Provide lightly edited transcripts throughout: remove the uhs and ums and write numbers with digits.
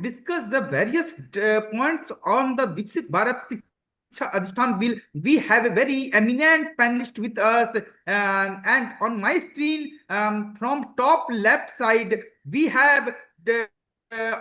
discuss the various points on the Viksit Bharat Shiksha Adhishthan bill. We have a very eminent panelist with us, and on my screen, from top left side, we have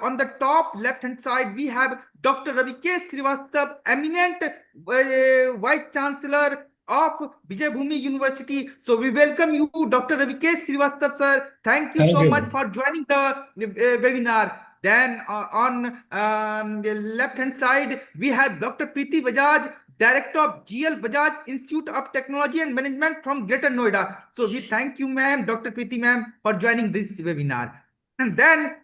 on the top left hand side, we have Dr. Ravi K. Srivastava, eminent Vice Chancellor of Vijay Bhumi University. So we welcome you, Dr. Ravi K. Srivastava, sir. Thank you Thank so much you. for joining the webinar. Then on the left hand side, we have Dr. Preeti Bajaj, Director of GL Bajaj Institute of Technology and Management from Greater Noida. So we thank you, ma'am, Dr. Preeti, ma'am, for joining this webinar. And then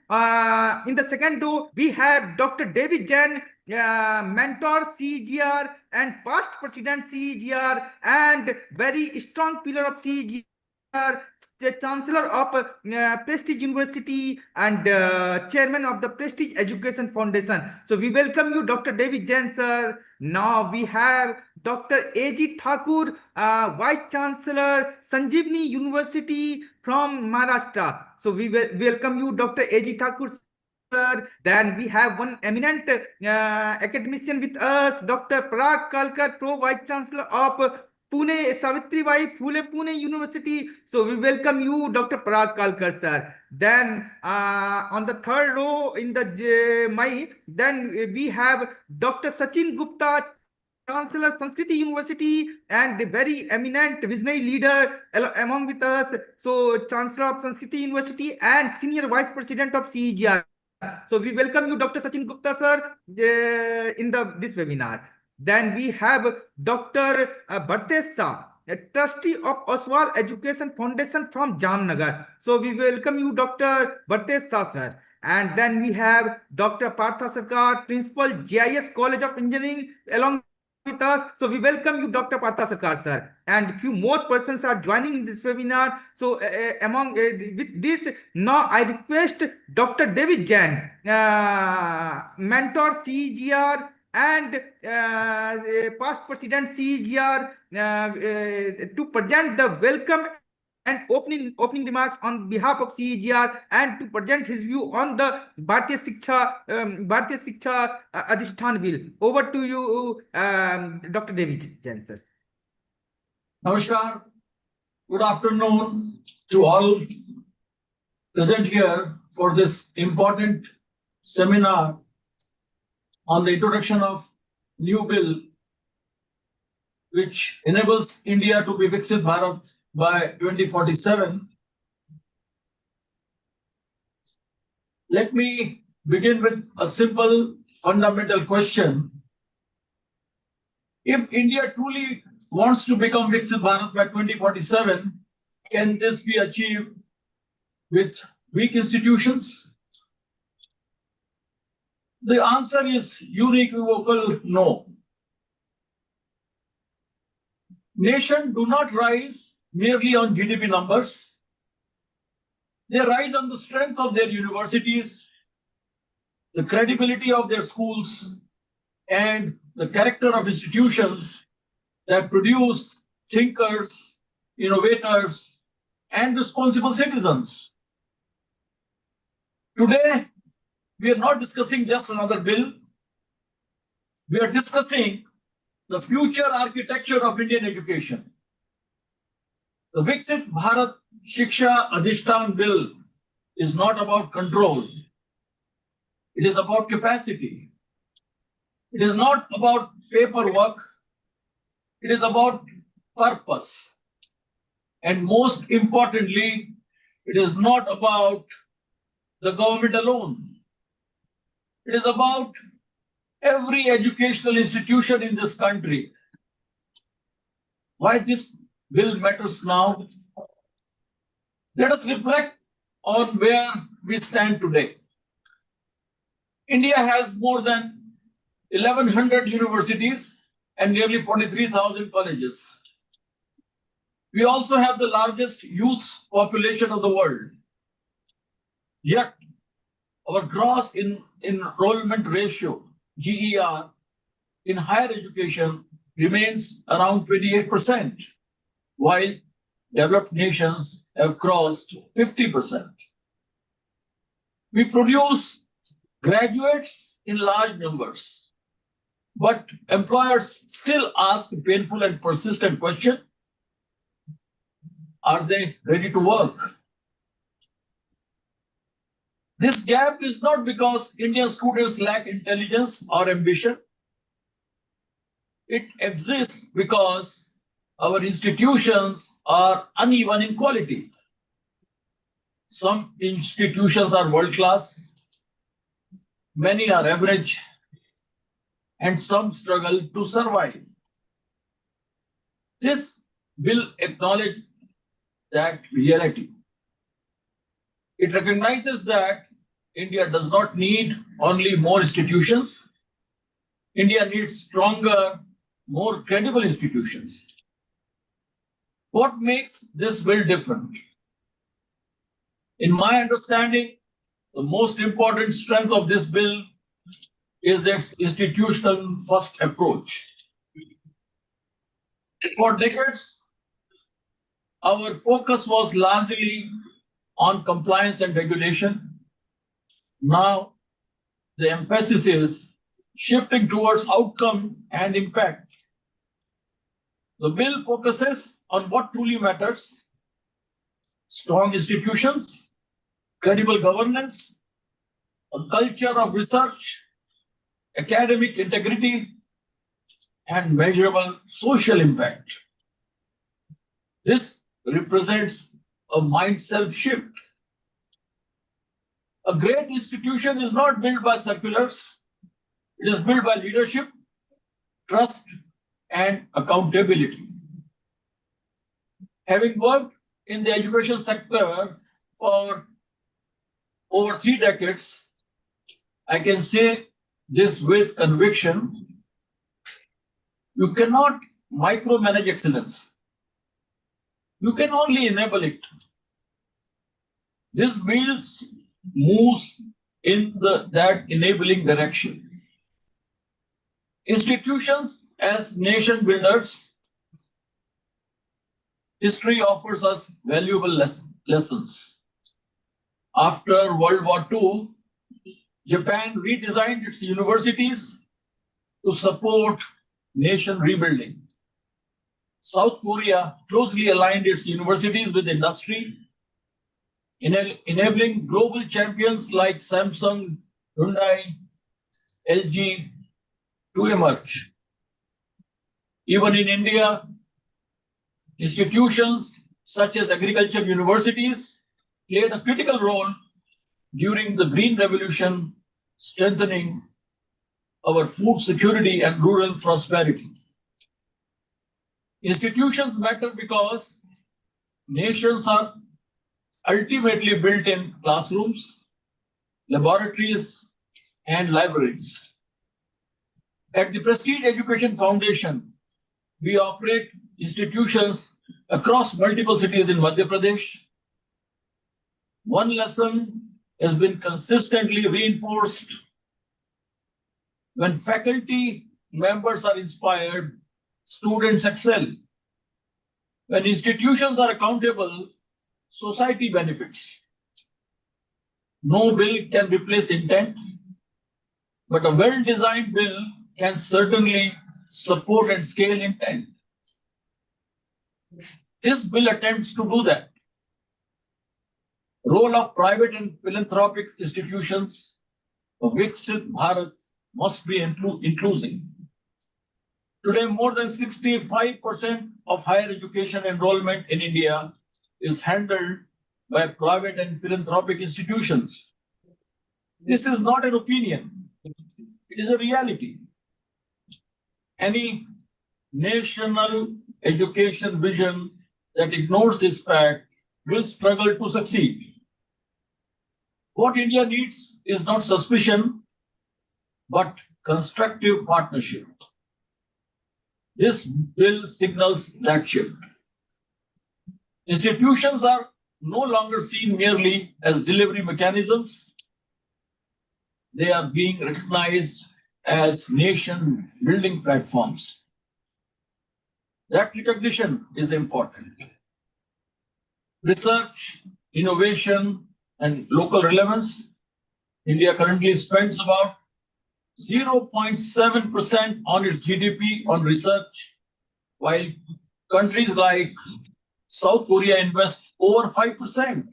in the second row, we have Dr. David Jain, mentor CEGR and past president CEGR and very strong pillar of CEGR, chancellor of Prestige University and chairman of the Prestige Education Foundation. So we welcome you, Dr. David Jain, sir. Now we have Dr. A.G. Thakur, Vice Chancellor, Sanjeevani University from Maharashtra. So we welcome you, Dr. A.G. Thakur, sir. Then we have one eminent academician with us, Dr. Parag Kalkar, Pro Vice Chancellor of Pune Savitribai Phule Pune University. So we welcome you, Dr. Parag Kalkar, sir. Then on the third row in the then we have Dr. Sachin Gupta, Chancellor Sanskriti University and the very eminent visionary leader among with us. So Chancellor of Sanskriti University and Senior Vice President of CEGR. So we welcome you, Dr. Sachin Gupta, sir, in this webinar. Then we have Dr. Bhartesa, a trustee of Oswal Education Foundation from Jamnagar. So we welcome you, Dr. Bhartesa, sir. And then we have Dr. Partha Sarkar, Principal GIS College of Engineering, along with us. So we welcome you, Dr. Partha Sarkar, sir. And few more persons are joining in this webinar. So with this, now I request Dr. David Jain, mentor CEGR and past president CEGR, to present the welcome and opening remarks on behalf of CEGR and to present his view on the Bharat Shiksha Adhishthan bill. Over to you, Dr. David Jain, sir. Namaskar. Good afternoon to all present here for this important seminar on the introduction of new bill which enables India to be Viksit Bharat by 2047. Let me begin with a simple fundamental question. If India truly wants to become Viksit Bharat by 2047, can this be achieved with weak institutions? The answer is unequivocal no. Nations do not rise merely on GDP numbers. They rise on the strength of their universities, the credibility of their schools, and the character of institutions that produce thinkers, innovators, and responsible citizens. Today, we are not discussing just another bill. We are discussing the future architecture of Indian education. The Viksit Bharat Shiksha Adhishthan bill is not about control. It is about capacity. It is not about paperwork. It is about purpose. And most importantly, it is not about the government alone. It is about every educational institution in this country. Why this bill matters now? Let us reflect on where we stand today. India has more than 1,100 universities and nearly 43,000 colleges. We also have the largest youth population of the world. Yet, our gross enrollment ratio, GER, in higher education remains around 28%, while developed nations have crossed 50%. We produce graduates in large numbers, but employers still ask the painful and persistent question, are they ready to work? This gap is not because Indian students lack intelligence or ambition. It exists because our institutions are uneven in quality. Some institutions are world class, many are average, and some struggle to survive. This bill acknowledge that reality. It recognizes that India does not need only more institutions. India needs stronger, more credible institutions. What makes this bill different? In my understanding, the most important strength of this bill is its institutional first approach. For decades, our focus was largely on compliance and regulation. Now, the emphasis is shifting towards outcome and impact. The bill focuses on what truly matters: strong institutions, credible governance, a culture of research, academic integrity, and measurable social impact. This represents a mindset shift. A great institution is not built by circulars, it is built by leadership, trust, and accountability. Having worked in the education sector for over 3 decades, I can say this with conviction. You cannot micromanage excellence. You can only enable it. This builds moves in that enabling direction. Institutions as nation builders, history offers us valuable lessons. After World War II, Japan redesigned its universities to support nation rebuilding. South Korea closely aligned its universities with industry, enabling global champions like Samsung, Hyundai, LG to emerge. Even in India, institutions such as agriculture universities played a critical role during the Green Revolution, strengthening our food security and rural prosperity. Institutions matter because nations are ultimately built in classrooms, laboratories, and libraries. At the Prestige Education Foundation, we operate institutions across multiple cities in Madhya Pradesh. One lesson has been consistently reinforced: when faculty members are inspired, students excel. When institutions are accountable, society benefits. No bill can replace intent, but a well-designed bill can certainly support and scale intent. This bill attempts to do that. Role of private and philanthropic institutions, Viksit Bharat, must be inclusive. Today, more than 65% of higher education enrollment in India is handled by private and philanthropic institutions. This is not an opinion, it is a reality. Any national education vision that ignores this fact will struggle to succeed. What India needs is not suspicion, but constructive partnership. This bill signals that shift. Institutions are no longer seen merely as delivery mechanisms. They are being recognized as nation building platforms. That recognition is important. Research, innovation, and local relevance India currently spends about 0.7% on its GDP on research, while countries like South Korea invest over 5%.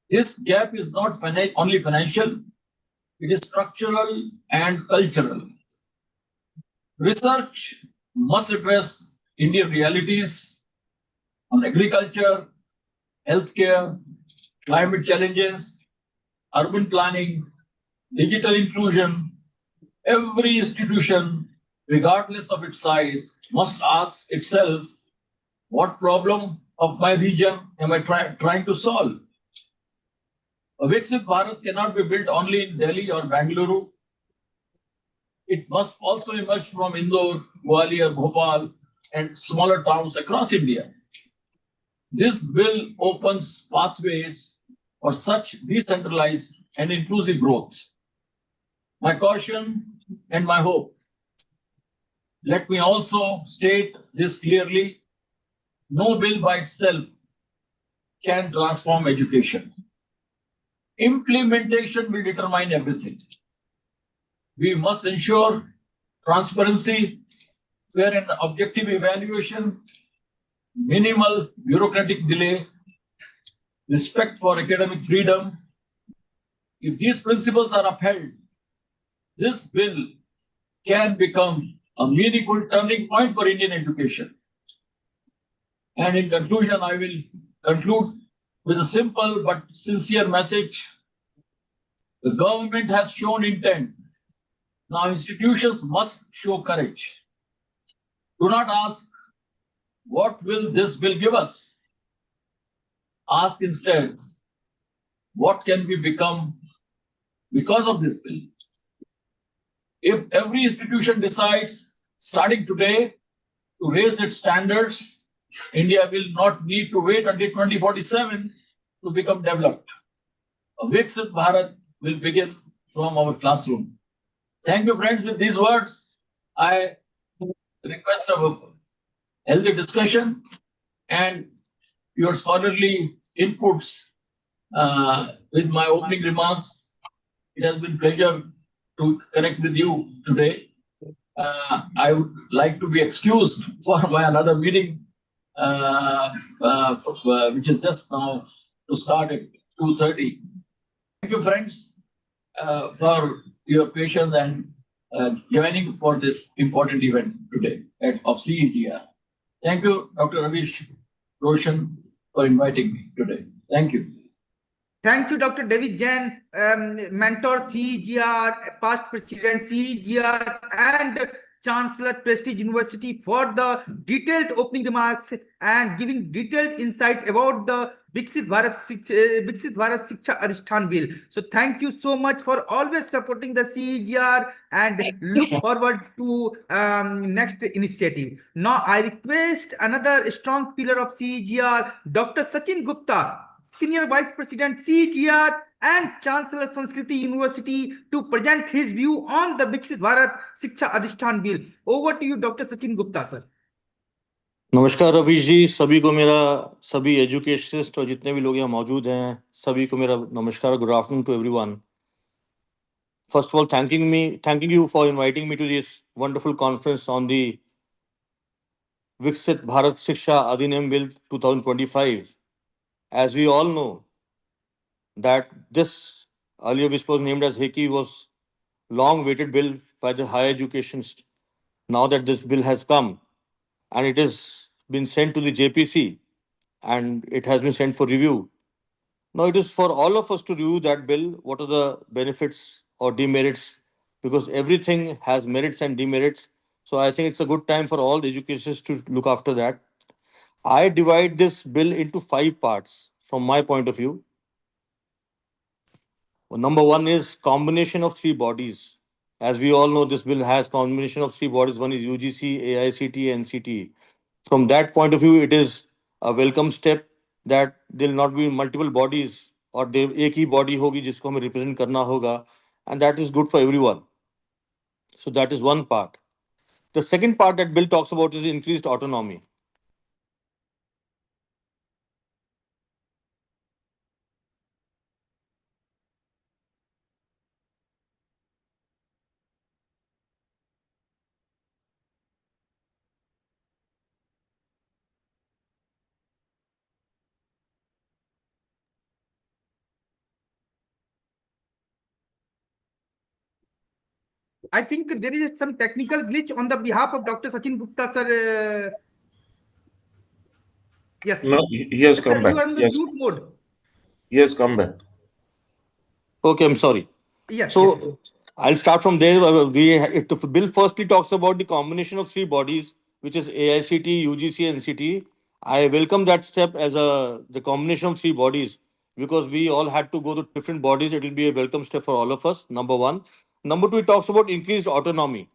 This gap is not only financial, it is structural and cultural. Research must address Indian realities on agriculture, healthcare, climate challenges, urban planning, digital inclusion. Every institution, regardless of its size, must ask itself, what problem of my region am I trying to solve? A Viksit Bharat cannot be built only in Delhi or Bangalore. It must also emerge from Indore, Gwalior, Bhopal, and smaller towns across India. This bill opens pathways for such decentralized and inclusive growth. My caution and my hope. Let me also state this clearly. No bill by itself can transform education. Implementation will determine everything. We must ensure transparency, fair and objective evaluation, minimal bureaucratic delay, respect for academic freedom. If these principles are upheld, this bill can become a meaningful turning point for Indian education. And in conclusion, I will conclude with a simple but sincere message. The government has shown intent. Now institutions must show courage. Do not ask, what will this bill give us? Ask instead, what can we become because of this bill? If every institution decides, starting today, to raise its standards, India will not need to wait until 2047 to become developed. A Viksit Bharat will begin from our classroom. Thank you, friends. With these words, I request a healthy discussion and your scholarly inputs with my opening remarks. It has been a pleasure to connect with you today. I would like to be excused for my another meeting, which is just now to start at 2:30. Thank you, friends, for your patience and joining for this important event today of CEGR. Thank you, Dr. Ravish Roshan, for inviting me today. Thank you. Thank you, Dr. David Jain, mentor CEGR, past president CEGR, and Chancellor Prestige University for the detailed opening remarks and giving detailed insight about the Viksit Bharat Shiksha Adhishthan bill. So thank you so much for always supporting the CEGR and look forward to next initiative. Now I request another strong pillar of CEGR, Dr. Sachin Gupta, Senior Vice President CEGR and Chancellor Sanskriti University, to present his view on the Viksit Bharat Shiksha Adhishthan bill. Over to you, Dr. Sachin Gupta, sir. नमस्कार रवीश जी, सभी को मेरा, सभी educationist और जितने भी लोग यहाँ मौजूद हैं, सभी को मेरा नमस्कार. Good afternoon to everyone. First of all, thanking you for inviting me to this wonderful conference on the Viksit Bharat Shiksha Adhinam Bill 2025. As we all know, that this earlier which was named as HEKI was long-awaited bill by the higher education. Now that this bill has come and it has been sent to the JPC and it has been sent for review. Now it is for all of us to review that bill. What are the benefits or demerits? Because everything has merits and demerits. So I think it's a good time for all the educators to look after that. I divide this bill into 5 parts from my point of view. Number 1 is combination of 3 bodies. As we all know, this bill has combination of 3 bodies. One is UGC, AICTE, and NCTE. From that point of view, it is a welcome step that there will not be multiple bodies or there एक ही body होगी जिसको हमें represent करना होगा, and that is good for everyone. So that is one part. The second part that bill talks about is increased autonomy. I think there is some technical glitch on the behalf of Dr. Sachin Gupta, sir. Yes. No, he has Yes, sir, come you back. are in the mute mode. He has come back. Okay, I'm sorry. Yes, yes, yes. So I'll start from there. The bill firstly talks about the combination of three bodies, which is AICT, UGC, and NCT. I welcome that step as the combination of three bodies because we all had to go to different bodies. It will be a welcome step for all of us. Number one. Number two, it talks about increased autonomy.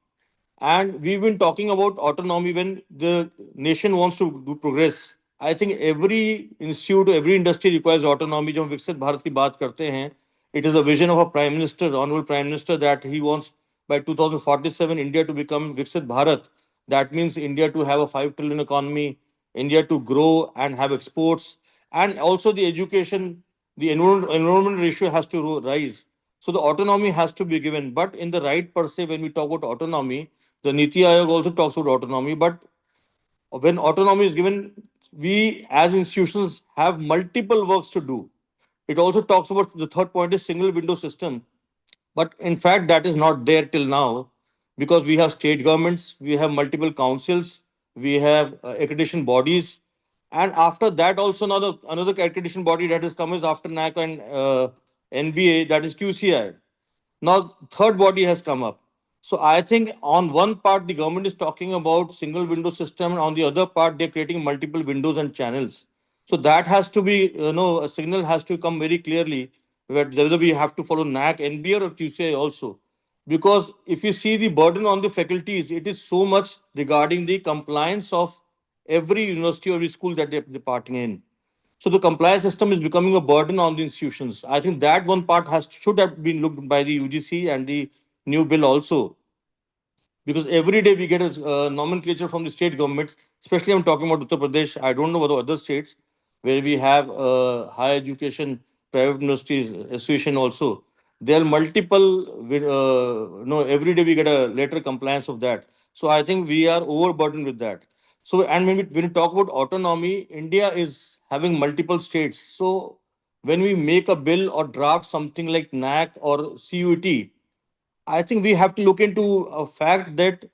And we've been talking about autonomy when the nation wants to do progress. I think every institute, every industry requires autonomy. जब हम विकसित भारत की बात करते हैं, it is a vision of a prime minister, honorable prime minister, that he wants by 2047 India to become Viksit Bharat. That means India to have a 5 trillion economy, India to grow and have exports, and also the education, the enrollment ratio has to rise. So the autonomy has to be given. But in the right per se, when we talk about autonomy, the Niti Aayog also talks about autonomy, but when autonomy is given, we as institutions have multiple works to do. It also talks about the third point is single window system, but in fact that is not there till now because we have state governments, we have multiple councils, we have accreditation bodies, and after that also another accreditation body that has come is after NAC and NBA, that is QCI. Now, third body has come up. So I think on one part, the government is talking about single window system, and on the other part, they're creating multiple windows and channels. So that has to be, a signal has to come very clearly whether we have to follow NAC, NBA, or QCI also. Because if you see the burden on the faculties, it is so much regarding the compliance of every university or every school that they're departing in. So the compliance system is becoming a burden on the institutions. I think that one part has should have been looked by the UGC and the new bill also, because every day we get a nomenclature from the state governments. Especially I'm talking about Uttar Pradesh. I don't know about other states where we have higher education private universities association also. There are multiple. Every day we get a letter compliance of that. So I think we are overburdened with that. So and when we talk about autonomy, India is having multiple states. So when we make a bill or draft something like NAC or CUT, I think we have to look into a fact that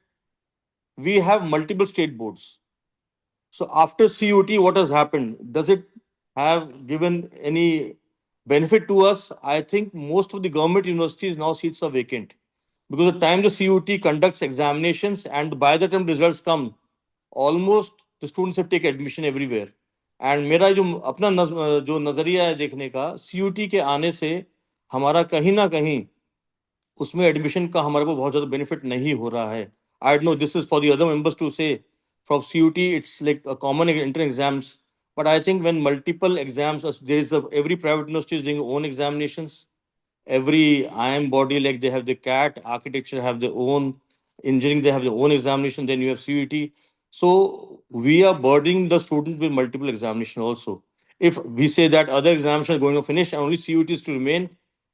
we have multiple state boards. So after CUT, what has happened? Does it have given any benefit to us? I think most of the government universities now seats are vacant because the time the CUT conducts examinations and by the time results come, almost the students have taken admission everywhere. And मेरा जो अपना जो नजरिया है देखने का, CUT के आने से हमारा कहीं ना कहीं उसमें एडमिशन का हमारे को बहुत ज्यादा बेनिफिट नहीं हो रहा है. I know this is for the other members to say. From CUT it's like a common entrance exams, but I think when multiple exams, there is every private university is doing own examinations. Every IM body, like they have the CAT, architecture have their own, engineering they have their own examination. Then you have CUT. So we are burdening the students with multiple examination also. If we say that other examinations are going to finish and only CUT is to remain,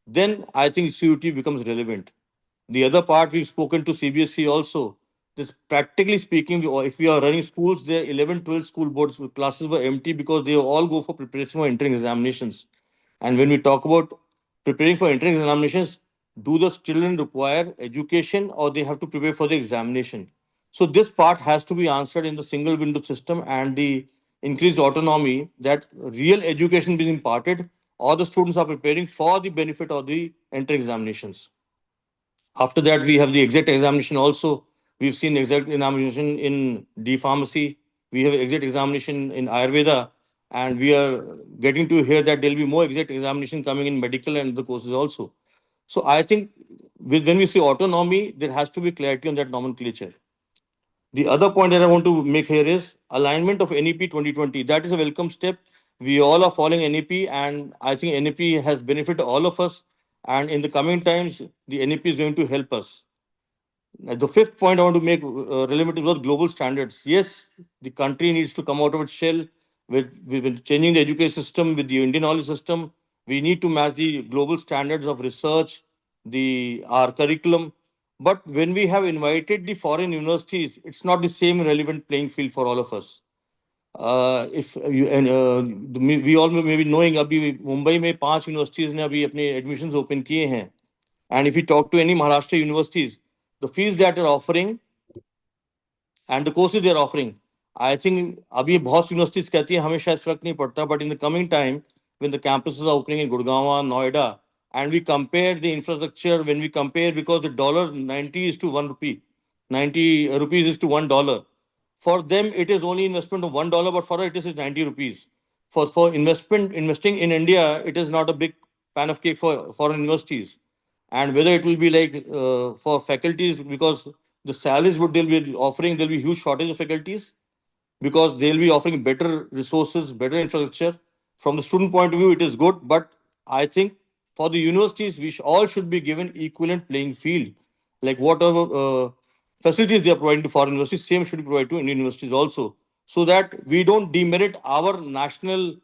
then I think CUT becomes relevant. The other part, we've spoken to CBSE also. This practically speaking, if we are running schools, their 11, 12 school boards classes were empty because they all go for preparation for entering examinations. And when we talk about preparing for entering examinations, do the children require education or they have to prepare for the examination? So this part has to be answered in the single window system and the increased autonomy, that real education being imparted or the students are preparing for the benefit of the entry examinations. After that, we have the exit examination also. We've seen exit examination in D pharmacy. We have exit examination in Ayurveda. And we are getting to hear that there'll be more exit examination coming in medical and the courses also. So I think when we say autonomy, there has to be clarity on that nomenclature. The other point that I want to make here is alignment of NEP 2020. That is a welcome step. We all are following NEP, and I think NEP has benefited all of us. And in the coming times, the NEP is going to help us. The fifth point I want to make relevant is global standards. Yes, the country needs to come out of its shell with changing the education system, with the Indian knowledge system. We need to match the global standards of research, our curriculum. But when we have invited the foreign universities, it's not the same relevant playing field for all of us. If you and we all may be knowing, अभी मुंबई में 5 universities ने अभी अपने admissions open किए हैं. And if you talk to any Maharashtra universities, the fees that they're offering and the courses they're offering. I think अभी बहुत universities कहती हैं हमें शायद फर्क नहीं पड़ता, but in the coming time, when the campuses are opening in Gurgaon, Noida, and we compare the infrastructure, when we compare, because the dollar 90 is to 1 rupee, 90 rupees is to $1. For them, it is only investment of $1, but for us, it is 90 rupees. For investing in India, it is not a big pan of cake for foreign universities. And whether it will be like for faculties, because the salaries what they'll be offering, there'll be huge shortage of faculties because they'll be offering better resources, better infrastructure. From the student point of view, it is good, but I think for the universities, we all should be given equivalent playing field. Like whatever facilities they are providing to foreign universities, same should be provided to Indian universities also, so that we don't demerit our national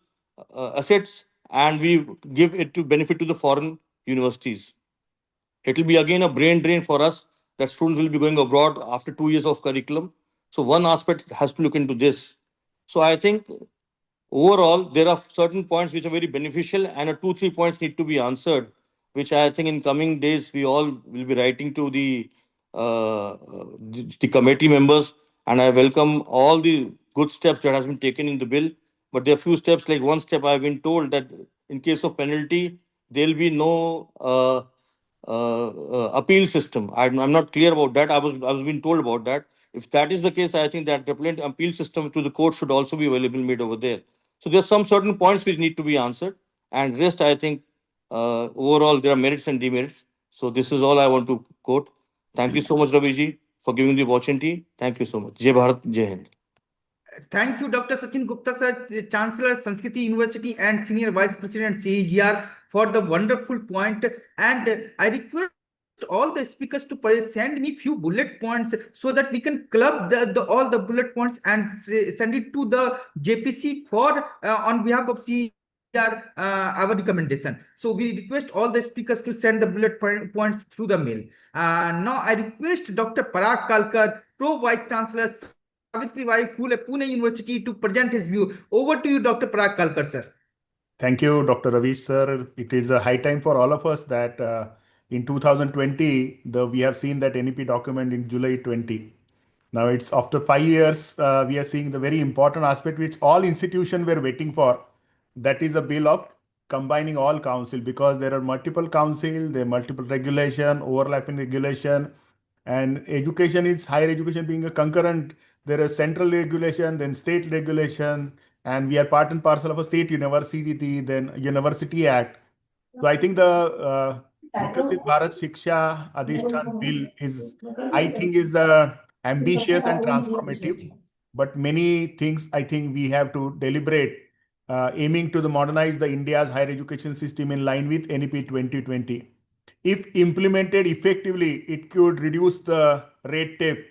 assets and we give it to benefit to the foreign universities. It will be again a brain drain for us that students will be going abroad after 2 years of curriculum. So one aspect has to look into this. So I think overall there are certain points which are very beneficial and a 2 3 points need to be answered, which I think in coming days we all will be writing to the committee members, and I welcome all the good steps that has been taken in the bill. But there are few steps, like one step I've been told that in case of penalty there'll be no appeal system. I'm not clear about that. I was being told about that. If that is the case, I think that repellent appeal system to the court should also be available made over there. So there's some certain points which need to be answered, and rest I think overall there are merits and demerits. So this is all I want to quote. Thank you so much, Raviji, for giving the opportunity. Thank you so much. Jai Bharat, Jai Hind. Thank you, Dr. Sachin Gupta, sir, Chancellor, Sanskriti University, and Senior Vice President, CEGR, for the wonderful point. And I request all the speakers to send me few bullet points so that we can club all the bullet points and send it to the JPC for on behalf of CEGR our recommendation. So we request all the speakers to send the points through the mail. Now I request Dr. Parag Kalkar, Pro Vice Chancellor, Savitri Bai Phule, Pune University, to present his view. Over to you, Dr. Parag Kalkar, sir. Thank you, Dr. Ravi, sir. It is a high time for all of us that in 2020, we have seen that NEP document in July 20. Now it's after 5 years, we are seeing the very important aspect which all institutions were waiting for. That is a bill of combining all council, because there are multiple council, there are multiple regulation, overlapping regulation, and education is higher education being a concurrent. There is central regulation, then state regulation, and we are part and parcel of a state university, then University Act. So I think the Viksit Bharat Shiksha Adhishthan bill is ambitious and transformative, but many things I think we have to deliberate, aiming to modernize the India's higher education system in line with NEP 2020. If implemented effectively, it could reduce the red tape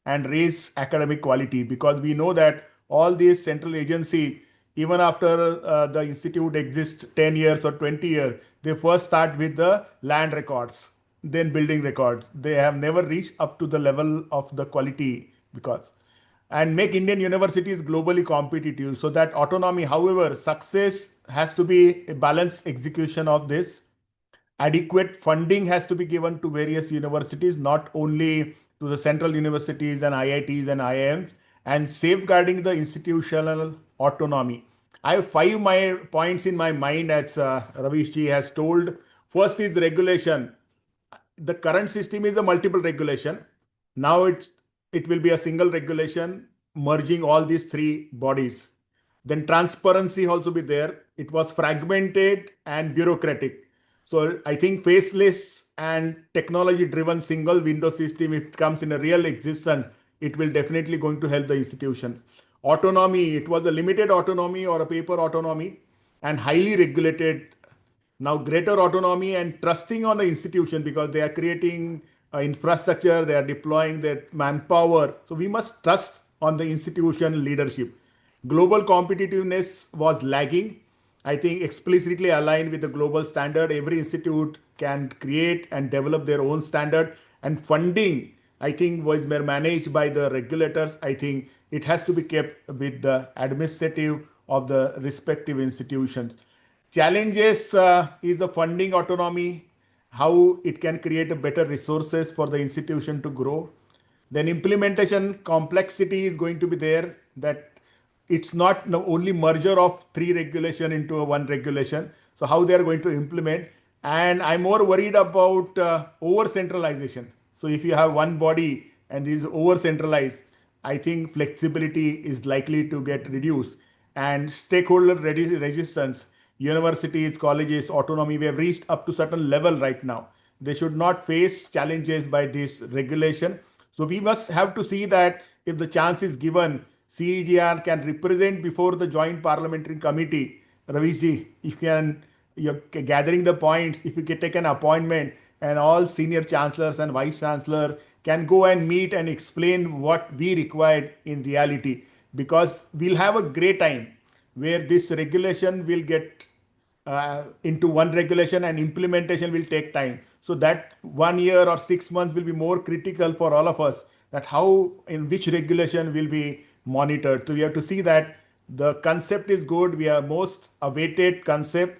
and raise academic quality, because we know that all these central agencies, even after the institute exists 10 years or 20 years, they first start with the land records, then building records. They have never reached up to the level of the quality, because and make Indian universities globally competitive. So that autonomy, however, success has to be a balanced execution of this. Adequate funding has to be given to various universities, not only to the central universities and IITs and IIMs, and safeguarding the institutional autonomy. I have points in my mind, as Ravish ji has told. First is regulation. The current system is a multiple regulation. Now it will be a single regulation merging all these three bodies. Then transparency also be there. It was fragmented and bureaucratic. So I think faceless and technology-driven single window system, if it comes in a real existence, it will definitely going to help the institution. Autonomy, it was a limited autonomy or a paper autonomy and highly regulated. Now greater autonomy and trusting on the institution, because they are creating infrastructure, they are deploying their manpower. So we must trust on the institution leadership. Global competitiveness was lagging. I think explicitly aligned with the global standard. Every institute can create and develop their own standard, and funding, I think, was managed by the regulators. I think it has to be kept with the administrative of the respective institutions. Challenges is the funding autonomy how it can create a better resources for the institution to grow. Then implementation complexity is going to be there, that it's not only merger of three regulation into a one regulation. So how they are going to implement. And I'm more worried about over centralization. So if you have one body and it is over centralized, I think flexibility is likely to get reduced. And stakeholder resistance, universities, colleges, autonomy, we have reached up to certain level right now. They should not face challenges by this regulation. So we must have to see that if the chance is given, CEGR can represent before the Joint Parliamentary Committee. Ravishji, you're gathering the points, if you can take an appointment and all senior chancellors and vice chancellor can go and meet and explain what we required in reality, because we'll have a great time where this regulation will get into one regulation and implementation will take time. So that 1 year or 6 months will be more critical for all of us, that how in which regulation will be monitored. So we have to see that the concept is good. We are most awaited concept,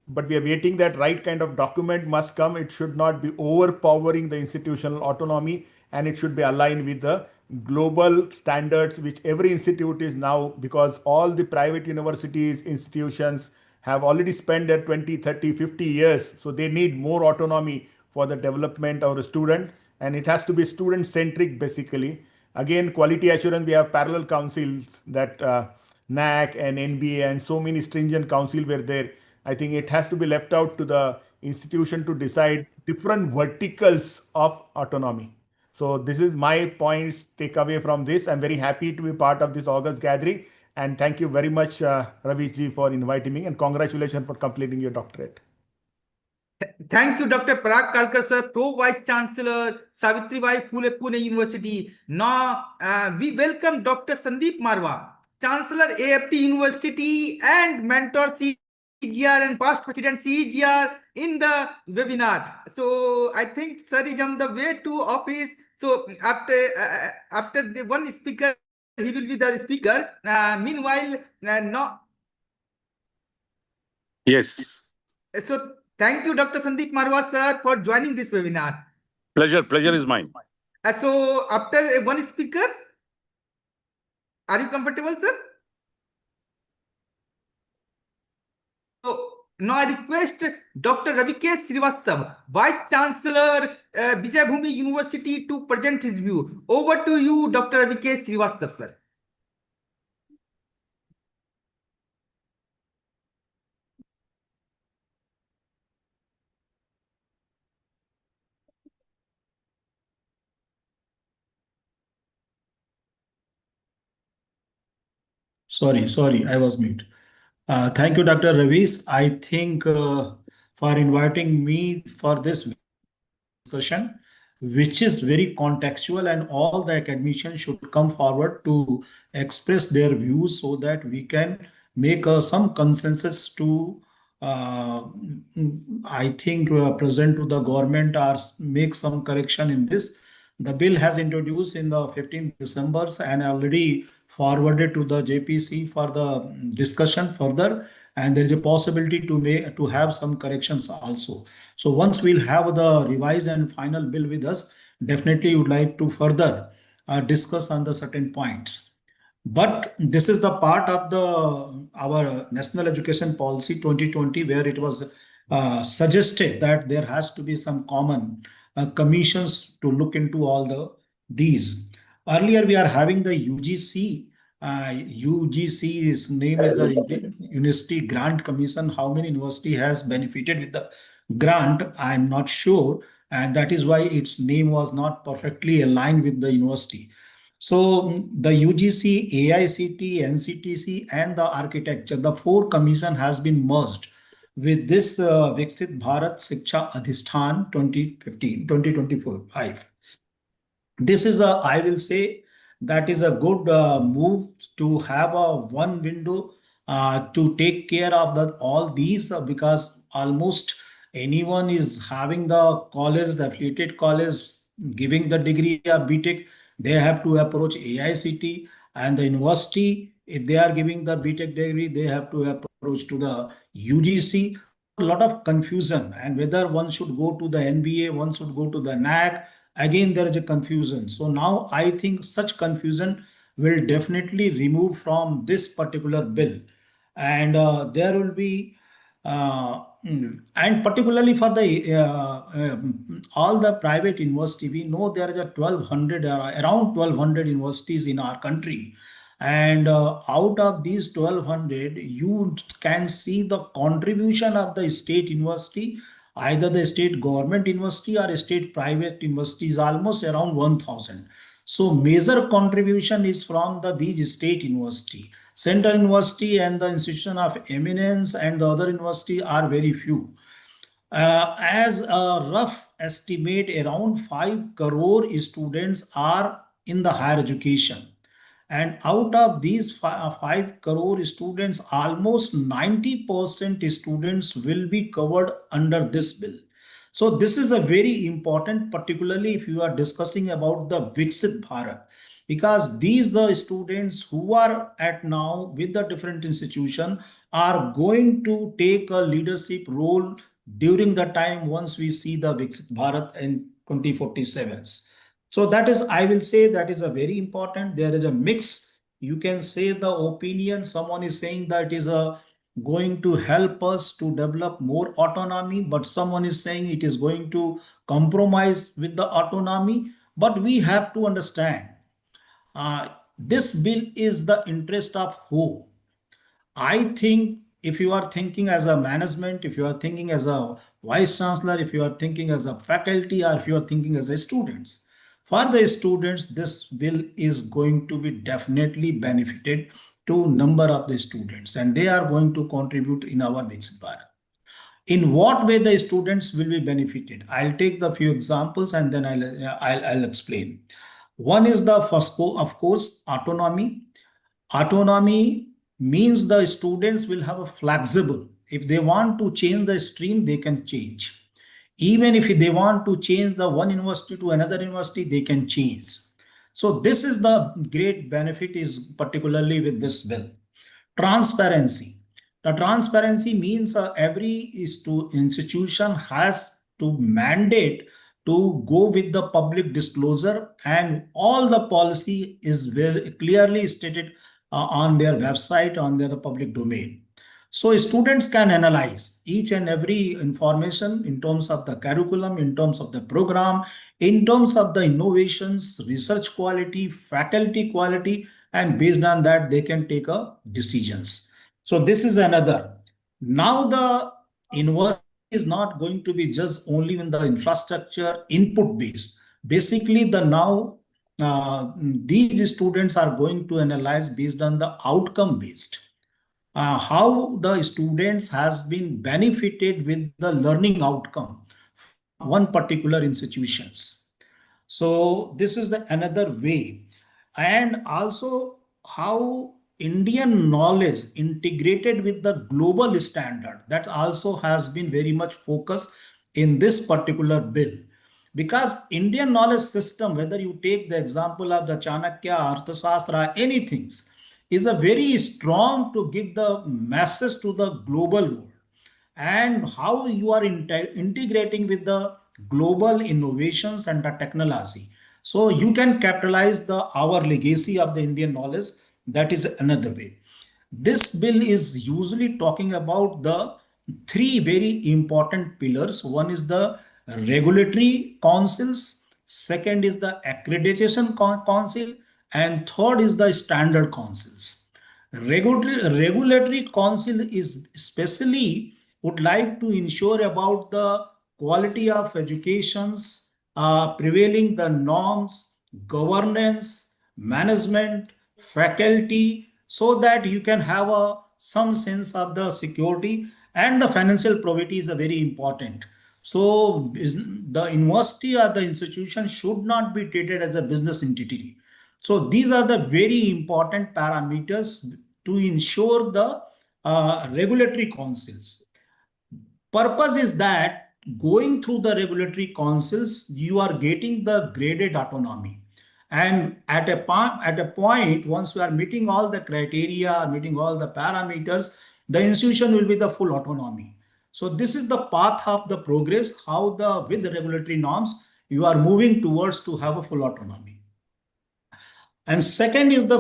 but we are waiting that right kind of document must come. It should not be overpowering the institutional autonomy, and it should be aligned with the global standards which every institute is now, because all the private universities, institutions have already spent their 20, 30, 50 years. So they need more autonomy for the development of a student, and it has to be student centric basically. Again, quality assurance, we have parallel councils that NAC and NBA and so many stringent council were there. I think it has to be left out to the institution to decide different verticals of autonomy. So this is my points take away from this. I'm very happy to be part of this August gathering. And thank you very much, Ravishji, for inviting me, and congratulations for completing your doctorate. Thank you, Dr. Parag Kalkar, sir, Pro Vice Chancellor, Savitribai Phule Pune University. Now, we welcome Dr. Sandeep Marwa, Chancellor AFT University and mentor CEGR and past president CEGR in the webinar. So I think sir is on the way to office. So after the one speaker, he will be the speaker. Meanwhile, no. Yes. So thank you, Dr. Sandeep Marwa, sir, for joining this webinar. Pleasure is mine. So after one speaker, are you comfortable, sir? So now I request Dr. Ravikesh Srivastava, Vice Chancellor, Vijay Bhumi University, to present his view. Over to you, Dr. Ravikesh Srivastava, sir. Sorry, I was mute. Thank you, Dr. Ravis. I think for inviting me for this discussion, which is very contextual, and all the academicians should come forward to express their views so that we can make some consensus to, I think, present to the government or make some correction in this. The bill has introduced in the 15th December and already forwarded to the JPC for the discussion further, and there is a possibility to have some corrections also. So once we'll have the revised and final bill with us, definitely would like to further discuss on the certain points. But this is the part of our National Education Policy 2020, where it was suggested that there has to be some common commissions to look into all these. Earlier, we are having the UGC. UGC's name is the University Grant Commission. How many university has benefited with the grant? I'm not sure, and that is why its name was not perfectly aligned with the university. So the UGC, AICT, NCTC, and the architecture, the four commission has been merged with this Viksit Bharat Shiksha Adhishthan 2025. This is I will say, that is a good move to have a one window to take care of all these, because almost anyone is having the college, the affiliated college, giving the degree of BTech, they have to approach AICT, and the university, if they are giving the BTech degree, they have to approach to the UGC. a lot of confusion, and whether one should go to the NBA, one should go to the NAC. Again, there is a confusion. So now I think such confusion will definitely remove from this particular bill, and there will be and particularly for the all the private university, we know there is a 1200 around 1200 universities in our country, and out of these 1200 you can see the contribution of the state university, either the state government university or state private university, is almost around 1000. So major contribution is from these state university. Central university and the institution of eminence and the other university are very few. As a rough estimate, around 5 crore students are in the higher education. And out of these 5 crore students, almost 90% students will be covered under this bill. So this is a very important, particularly if you are discussing about the Viksit Bharat, because these the students who are at now with the different institution are going to take a leadership role during the time once we see the Viksit Bharat in 2047. So that is, I will say, that is a very important. There is a mix. You can say the opinion. Someone is saying that is going to help us to develop more autonomy, but someone is saying it is going to compromise with the autonomy. But we have to understand, this bill is the interest of who? I think if you are thinking as a management, if you are thinking as a vice chancellor, if you are thinking as a faculty, or if you are thinking as a students, for the students, this bill is going to be definitely benefited to number of the students, and they are going to contribute in our Viksit Bharat. In what way the students will be benefited? I'll take the few examples and then I'll explain. One is the first, of course, autonomy. Autonomy means the students will have a flexible. If they want to change the stream, they can change. Even if they want to change the one university to another university, they can change. So this is the great benefit, is particularly with this bill. Transparency. The transparency means every institution has to mandate to go with the public disclosure, and all the policy is very clearly stated on their website, on their public domain. So students can analyze each and every information in terms of the curriculum, in terms of the program, in terms of the innovations, research quality, faculty quality, and based on that, they can take decisions. So this is another. Now the university is not going to be just only in the infrastructure input based. Basically, these students are going to analyze based on the outcome based. How the students has been benefited with the learning outcome from one particular institutions. So this is another way. And also how Indian knowledge integrated with the global standard, that also has been very much focused in this particular bill. Because Indian knowledge system, whether you take the example of the Chanakya, Arthashastra, anything, is a very strong to give the message to the global world, and how you are integrating with the global innovations and the technology. So you can capitalize our legacy of the Indian knowledge. That is another way. This bill is usually talking about the three very important pillars. One is the regulatory councils, second is the accreditation council, and third is the standard councils. Regulatory council is especially would like to ensure about the quality of educations, prevailing the norms, governance, management, faculty, so that you can have some sense of the security, and the financial probity is very important. So the university or the institution should not be treated as a business entity. So these are the very important parameters to ensure the regulatory councils. Purpose is that going through the regulatory councils, you are getting the graded autonomy. And at a point, once you are meeting all the criteria, meeting all the parameters, the institution will be the full autonomy. So this is the path of the progress, how with the regulatory norms, you are moving towards to have a full autonomy. And second is the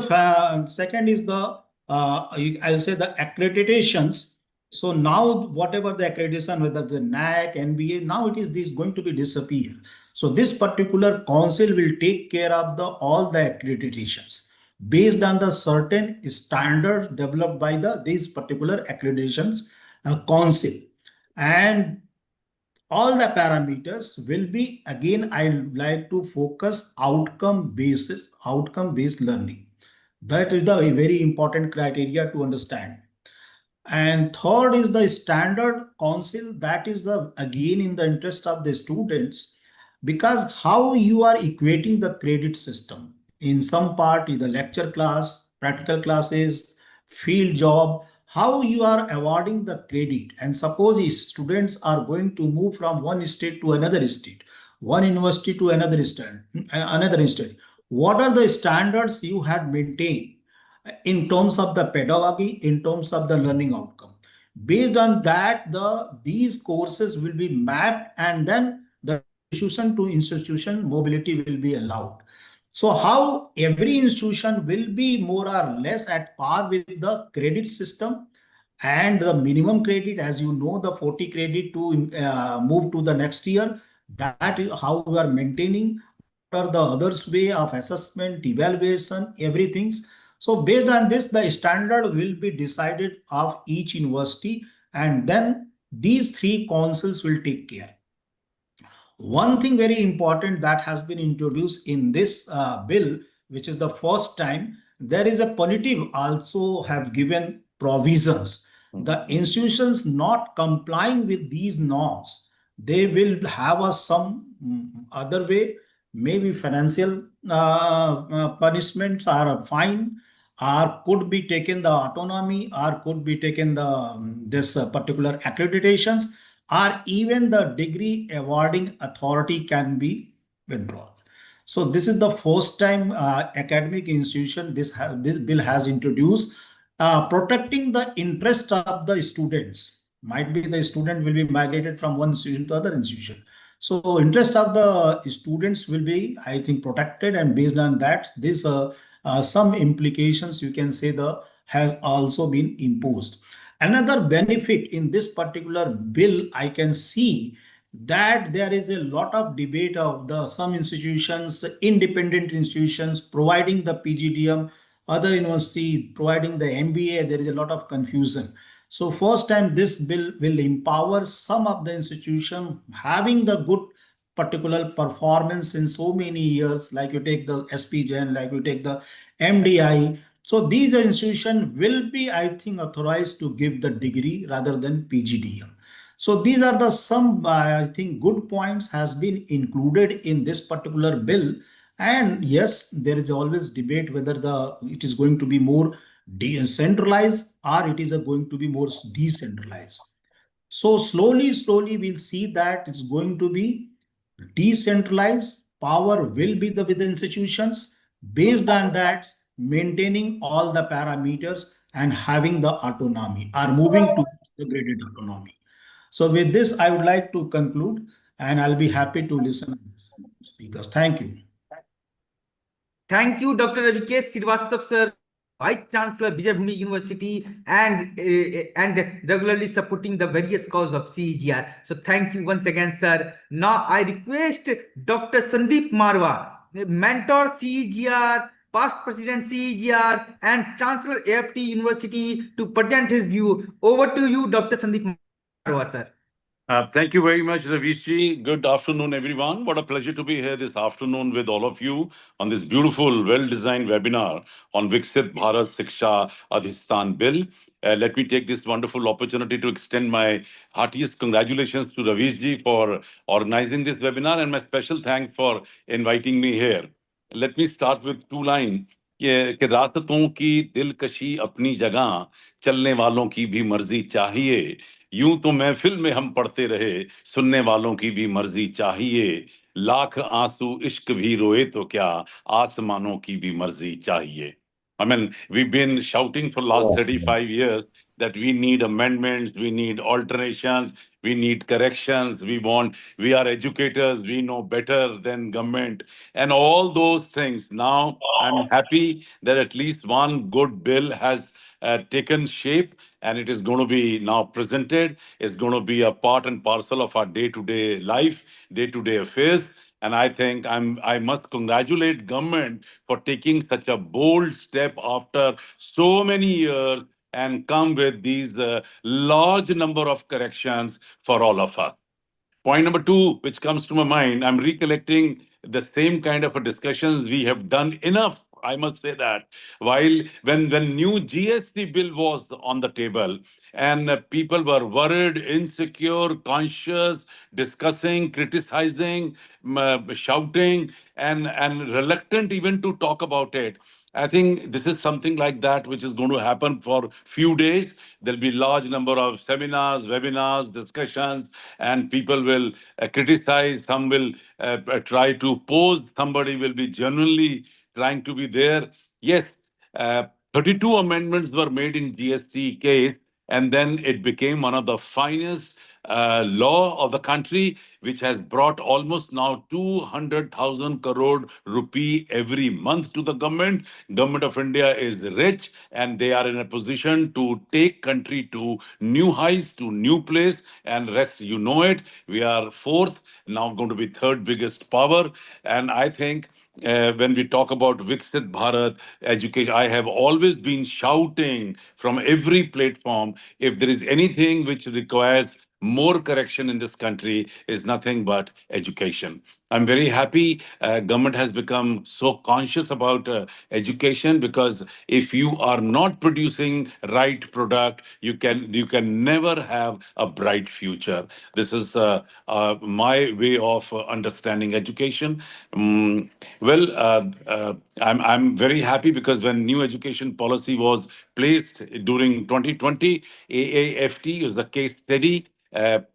I'll say the accreditations. So now whatever the accreditation, whether the NAC, NBA, now it is this going to be disappear. So this particular council will take care of the all the accreditations based on the certain standards developed by these particular accreditations council. And all the parameters will be, again, I like to focus outcome based learning. That is the very important criteria to understand. And third is the standard council. That is the, again, in the interest of the students, because how you are equating the credit system in some part in the lecture class, practical classes, field job, how you are awarding the credit. And suppose if students are going to move from one state to another state, one university to another state, what are the standards you had maintained in terms of the pedagogy, in terms of the learning outcome? Based on that, these courses will be mapped, and then the institution to institution mobility will be allowed. So how every institution will be more or less at par with the credit system, and the minimum credit, as you know, the 40 credit to move to the next year. That is how we are maintaining. What are the others way of assessment, evaluation, everything. So based on this, the standard will be decided of each university, and then these three councils will take care. One thing very important that has been introduced in this bill, which is the first time, there is a punitive also have given provisions. The institutions not complying with these norms, they will have some other way, maybe financial punishments or a fine, or could be taken the autonomy, or could be taken the this particular accreditations, or even the degree awarding authority can be withdrawn. So this is the first time academic institution this bill has introduced, protecting the interest of the students. Might be the student will be migrated from one institution to other institution. So interest of the students will be, I think, protected, and based on that, this some implications you can say has also been imposed. Another benefit in this particular bill, I can see that there is a lot of debate of some institutions, independent institutions providing the PGDM, other university providing the MBA. There is a lot of confusion. So first time this bill will empower some of the institution having the good particular performance in so many years, like you take the SPGen, like you take the MDI. So these institutions will be, I think, authorized to give the degree rather than PGDM. So these are the some, I think, good points has been included in this particular bill. And yes, there is always debate whether it is going to be more decentralized or it is going to be more decentralized. So slowly, we'll see that it's going to be decentralized. Power will be with the institutions. Based on that, maintaining all the parameters and having the autonomy, are moving to the graded autonomy. So with this, I would like to conclude, and I'll be happy to listen to these speakers. Thank you. Thank you, Dr. Avikesh Srivastava, sir, Vice Chancellor, Vijayabhumi University, and regularly supporting the various causes of CEGR. So thank you once again, sir. Now I request Dr. Sandeep Marwa, mentor CEGR, past president CEGR, and Chancellor AFT University, to present his view. Over to you, Dr. Sandeep Marwa, sir. Thank you very much, Ravishji. Good afternoon, everyone. What a pleasure to be here this afternoon with all of you on this beautiful, well-designed webinar on Viksit Bharat Shiksha Adhishthan Bill. Let me take this wonderful opportunity to extend my heartiest congratulations to Ravishji for organizing this webinar, and my special thanks for inviting me here. Let me start with two lines. कि रास्तों की दिलकशी अपनी जगह, चलने वालों की भी मर्जी चाहिए. यूं तो महफिल में हम पढ़ते रहे, सुनने वालों की भी मर्जी चाहिए. लाख आंसू इश्क भी रोए तो क्या, आसमानों की भी मर्जी चाहिए. I mean, we've been shouting for last 35 years that we need amendments, we need alterations, we need corrections, we are educators, we know better than government, and all those things. Now, I'm happy that at least one good bill has taken shape and it is going to be now presented. It's going to be a part and parcel of our day-to-day life, day-to-day affairs. And I think I must congratulate government for taking such a bold step after so many years and come with these large number of corrections for all of us. Point number two, which comes to my mind, I'm recollecting the same kind of a discussions we have done enough. I must say that while when new GST bill was on the table and people were worried, insecure, conscious, discussing, criticizing, shouting, and reluctant even to talk about it. I think this is something like that which is going to happen for few days. There'll be large number of seminars, webinars, discussions, and people will criticize. Some will try to pose. Somebody will be genuinely trying to be there. Yes, 32 amendments were made in GST case, and then it became one of the finest law of the country, which has brought almost now 200,000 crore rupee every month to the government. Government of India is rich, and they are in a position to take country to new heights, to new place, and rest, you know it. We are fourth, now going to be third biggest power, and I think when we talk about Viksit Bharat education, I have always been shouting from every platform, if there is anything which requires more correction in this country is nothing but education. I'm very happy government has become so conscious about education, because if you are not producing right product, you can never have a bright future. This is my way of understanding education. I'm very happy because when new education policy was placed during 2020, AAFT is the case study.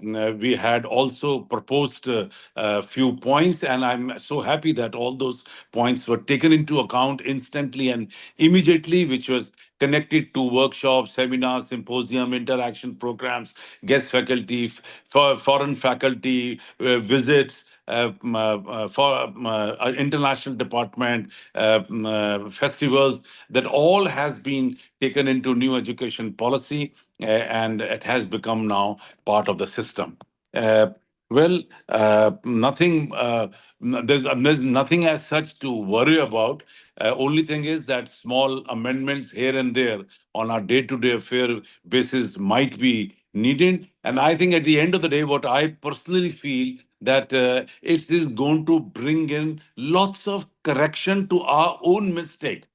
We had also proposed a few points, and I'm so happy that all those points were taken into account instantly and immediately, which was connected to workshops, seminars, symposium, interaction programs, guest faculty, for foreign faculty visits, for international department, festivals, that all has been taken into new education policy, and it has become now part of the system. Uh, nothing. There's nothing as such to worry about. Only thing is that small amendments here and there on our day-to-day affair basis might be needed. And I think at the end of the day, what I personally feel that it is going to bring in lots of correction to our own mistakes.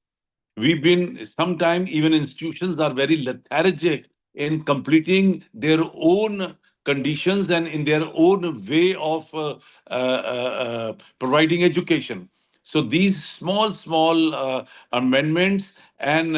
We've been sometimes even institutions are very lethargic in completing their own conditions and in their own way of providing education. So these small amendments and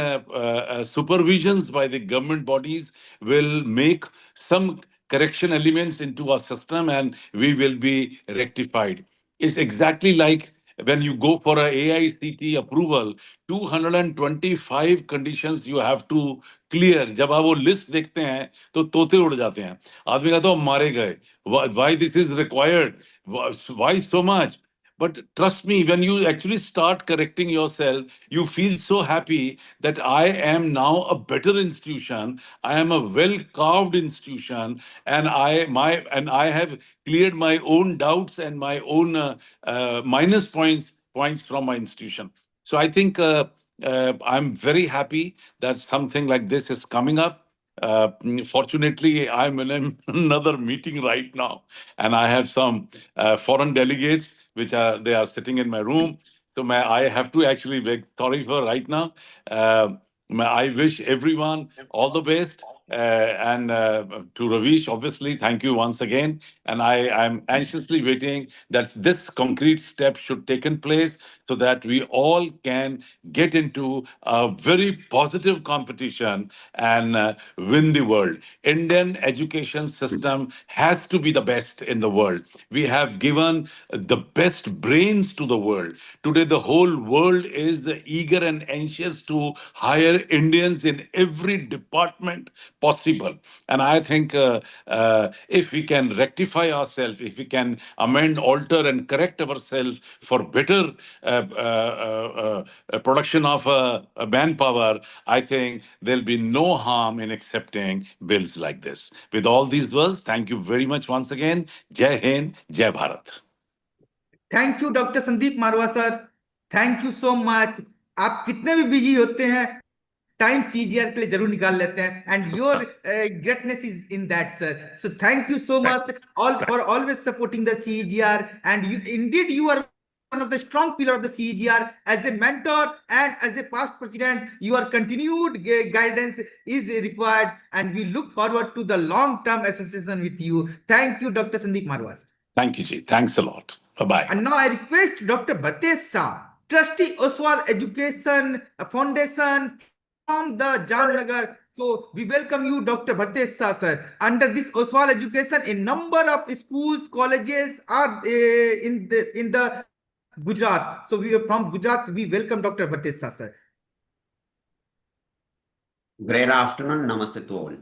supervisions by the government bodies will make some correction elements into our system, and we will be rectified. It's exactly like when you go for a AICT approval, 225 conditions you have to clear. जब आप वो list देखते हैं तो तोते उड़ जाते हैं. आदमी कहता है मारे गए. Why this is required? Why so much? But trust me, when you actually start correcting yourself, you feel so happy that I am now a better institution. I am a well-carved institution, and I have cleared my own doubts and my own minus points from my institution. So I think I'm very happy that something like this is coming up. Fortunately, I'm in another meeting right now, and I have some foreign delegates which are sitting in my room. So I have to actually beg sorry for right now. I wish everyone all the best. and to Ravish, obviously, thank you once again. And I'm anxiously waiting that this concrete step should taken place so that we all can get into a very positive competition and win the world. Indian education system has to be the best in the world. We have given the best brains to the world. Today, the whole world is eager and anxious to hire Indians in every department possible. And I think if we can rectify ourselves, if we can amend, alter, and correct ourselves for better production of manpower, I think there'll be no harm in accepting bills like this. With all these words, thank you very much once again. Jai Hind, Jai Bharat. Thank you doctor Sandeep Marwah sir, thank you so much. आप कितने भी busy होते हैं, time CGR के लिए जरूर निकाल लेते हैं, and your greatness is in that sir. So thank you so much all for always supporting the CGR, and you indeed you are one of the strong pillar of the CEGR. As a mentor and as a past president, your continued guidance is required, and we look forward to the long-term association with you. Thank you, Dr. Sandeep Marwas. Thank you, Ji. Thanks a lot. Bye-bye. And now I request Dr. Batesa, Trustee Oswal Education Foundation from the Jamnagar. So we welcome you, Dr. Batesa, sir. Under this Oswal Education, a number of schools, colleges are in the Gujarat. So we are from Gujarat. We welcome Dr. Batesa, sir. Great afternoon. Namaste to all.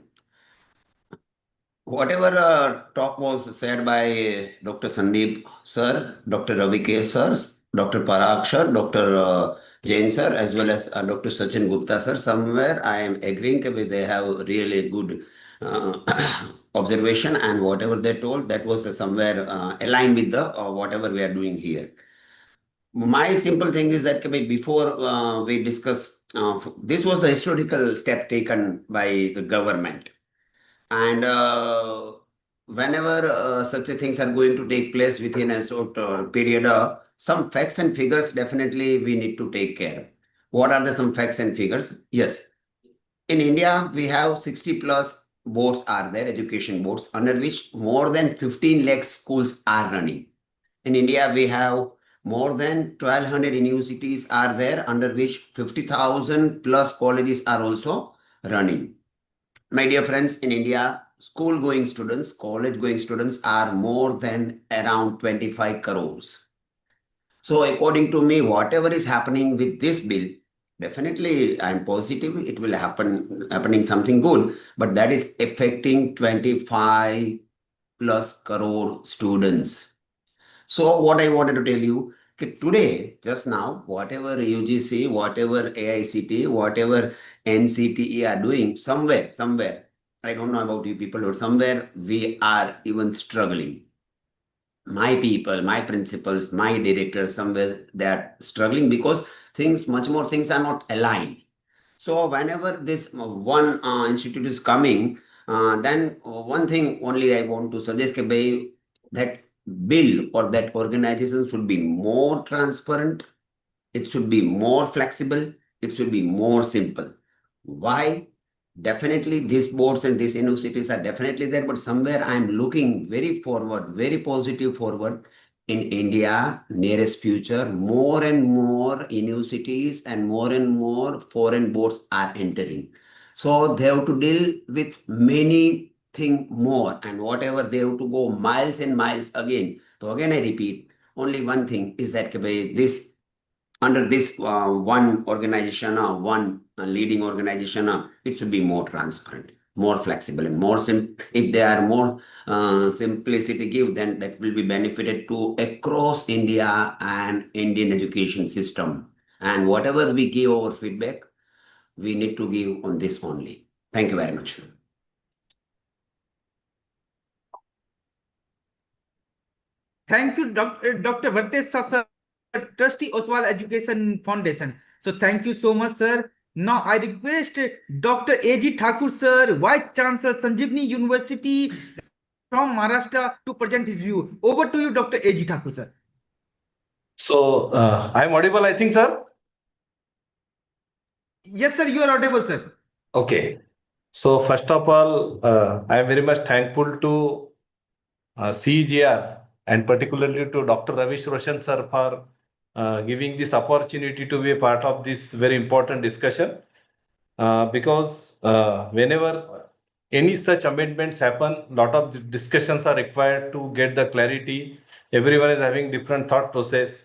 Whatever talk was said by Dr. Sandeep sir, Dr. Ravi K sir, Dr. Parag sir, Dr. Jain sir, as well as Dr. Sachin Gupta sir, somewhere I am agreeing that they have really good observation, and whatever they told, that was somewhere aligned with the whatever we are doing here. My simple thing is that before we discuss, this was the historical step taken by the government. And whenever such things are going to take place within a short period, some facts and figures definitely we need to take care. What are some facts and figures? Yes. In India, we have 60 plus boards are there, education boards, under which more than 15 lakh schools are running. In India, we have more than 1,200 universities are there, under which 50,000 plus colleges are also running. My dear friends, in India, school-going students, college-going students are more than around 25 crores. So according to me, whatever is happening with this bill, definitely I'm positive it will happening something good, but that is affecting 25 plus crore students. So what I wanted to tell you, today, just now, whatever UGC, whatever AICT, whatever NCTE are doing, somewhere, I don't know about you people, or somewhere we are even struggling. My people, my principals, my directors, somewhere they are struggling because much more things are not aligned. So whenever this one institute is coming, then one thing only I want to suggest that bill or that organization should be more transparent, it should be more flexible, it should be more simple. Why? Definitely these boards and these universities are definitely there, but somewhere I'm looking very forward, very positive forward. In India, nearest future, more and more universities and more foreign boards are entering. So they have to deal with many things more, and whatever they have to go miles and miles again. So again, I repeat, only one thing is that this under this one organization or one leading organization, it should be more transparent, more flexible, and more simple. If they are more simplicity give, then that will be benefited to across India and Indian education system. And whatever we give our feedback, we need to give on this only. Thank you very much. Thank you, Dr. Batesa, sir, Trustee Oswal Education Foundation. So thank you so much, sir. Now I request Dr. A.G. Thakur, sir, Vice Chancellor, Sanjeevani University from Maharashtra, to present his view. Over to you, Dr. A.G. Thakur, sir. So I'm audible, I think, sir. Yes, sir, you are audible, sir. Okay. So first of all, I am very much thankful to CGR and particularly to Dr. Ravish Roshan sir for giving this opportunity to be a part of this very important discussion. Because whenever any such amendments happen, lot of discussions are required to get the clarity. Everyone is having different thought process.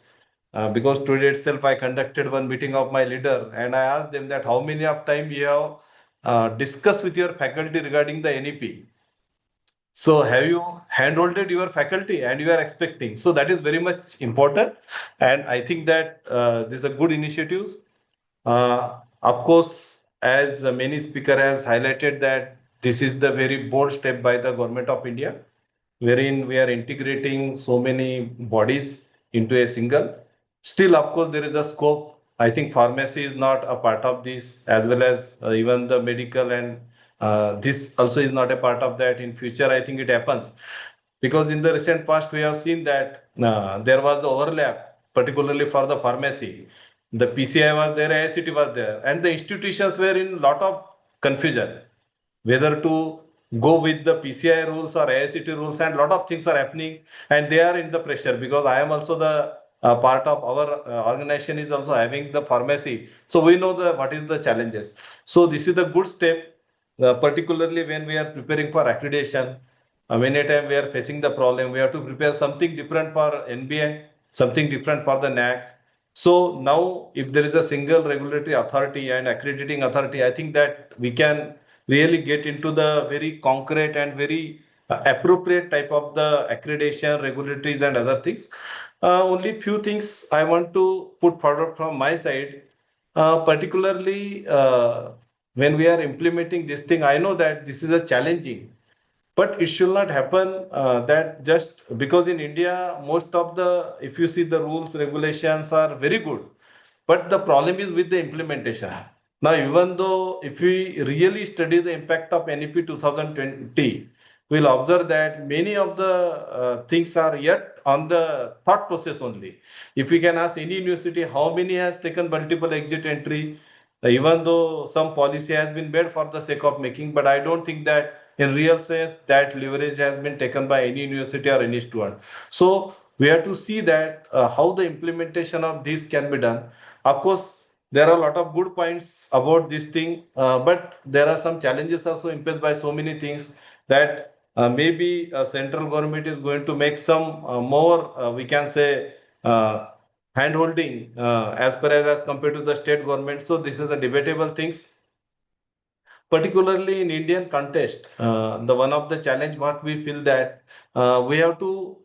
Because today itself I conducted one meeting of my leader and I asked them that how many of time you have discussed with your faculty regarding the NEP. So have you handholded your faculty and you are expecting? So that is very much important. And I think that this is a good initiatives. Of course, as many speaker has highlighted that this is the very bold step by the government of India, wherein we are integrating so many bodies into a single. Still, of course, there is a scope. I think pharmacy is not a part of this, as well as even the medical, and this also is not a part of that. In future, I think it happens because in the recent past we have seen that there was overlap, particularly for the pharmacy. The PCI was there, ICT was there, and the institutions were in lot of confusion whether to go with the PCI rules or ICT rules, and lot of things are happening, and they are in the pressure because I am also the part of our organization is also having the pharmacy, so we know the what is the challenges. So this is a good step, particularly when we are preparing for accreditation. Many time we are facing the problem, we have to prepare something different for NBA, something different for the NAC. So now if there is a single regulatory authority and accrediting authority, I think that we can really get into the very concrete and very appropriate type of the accreditation, regulatories and other things. Only few things I want to put forward from my side, particularly when we are implementing this thing. I know that this is a challenging, but it should not happen that just because in India, most of the, if you see the rules, regulations are very good, but the problem is with the implementation. Now, even though if we really study the impact of NEP 2020, we'll observe that many of the things are yet on the thought process only. If we can ask any university how many has taken multiple exit entry, even though some policy has been made for the sake of making, but I don't think that in real sense that leverage has been taken by any university or any student. So we have to see that how the implementation of this can be done. Of course, there are a lot of good points about this thing, but there are some challenges also imposed by so many things that maybe central government is going to make some more, we can say, hand holding as per as compared to the state government. So this is the debatable things, particularly in Indian context. The one of the challenge what we feel that we have to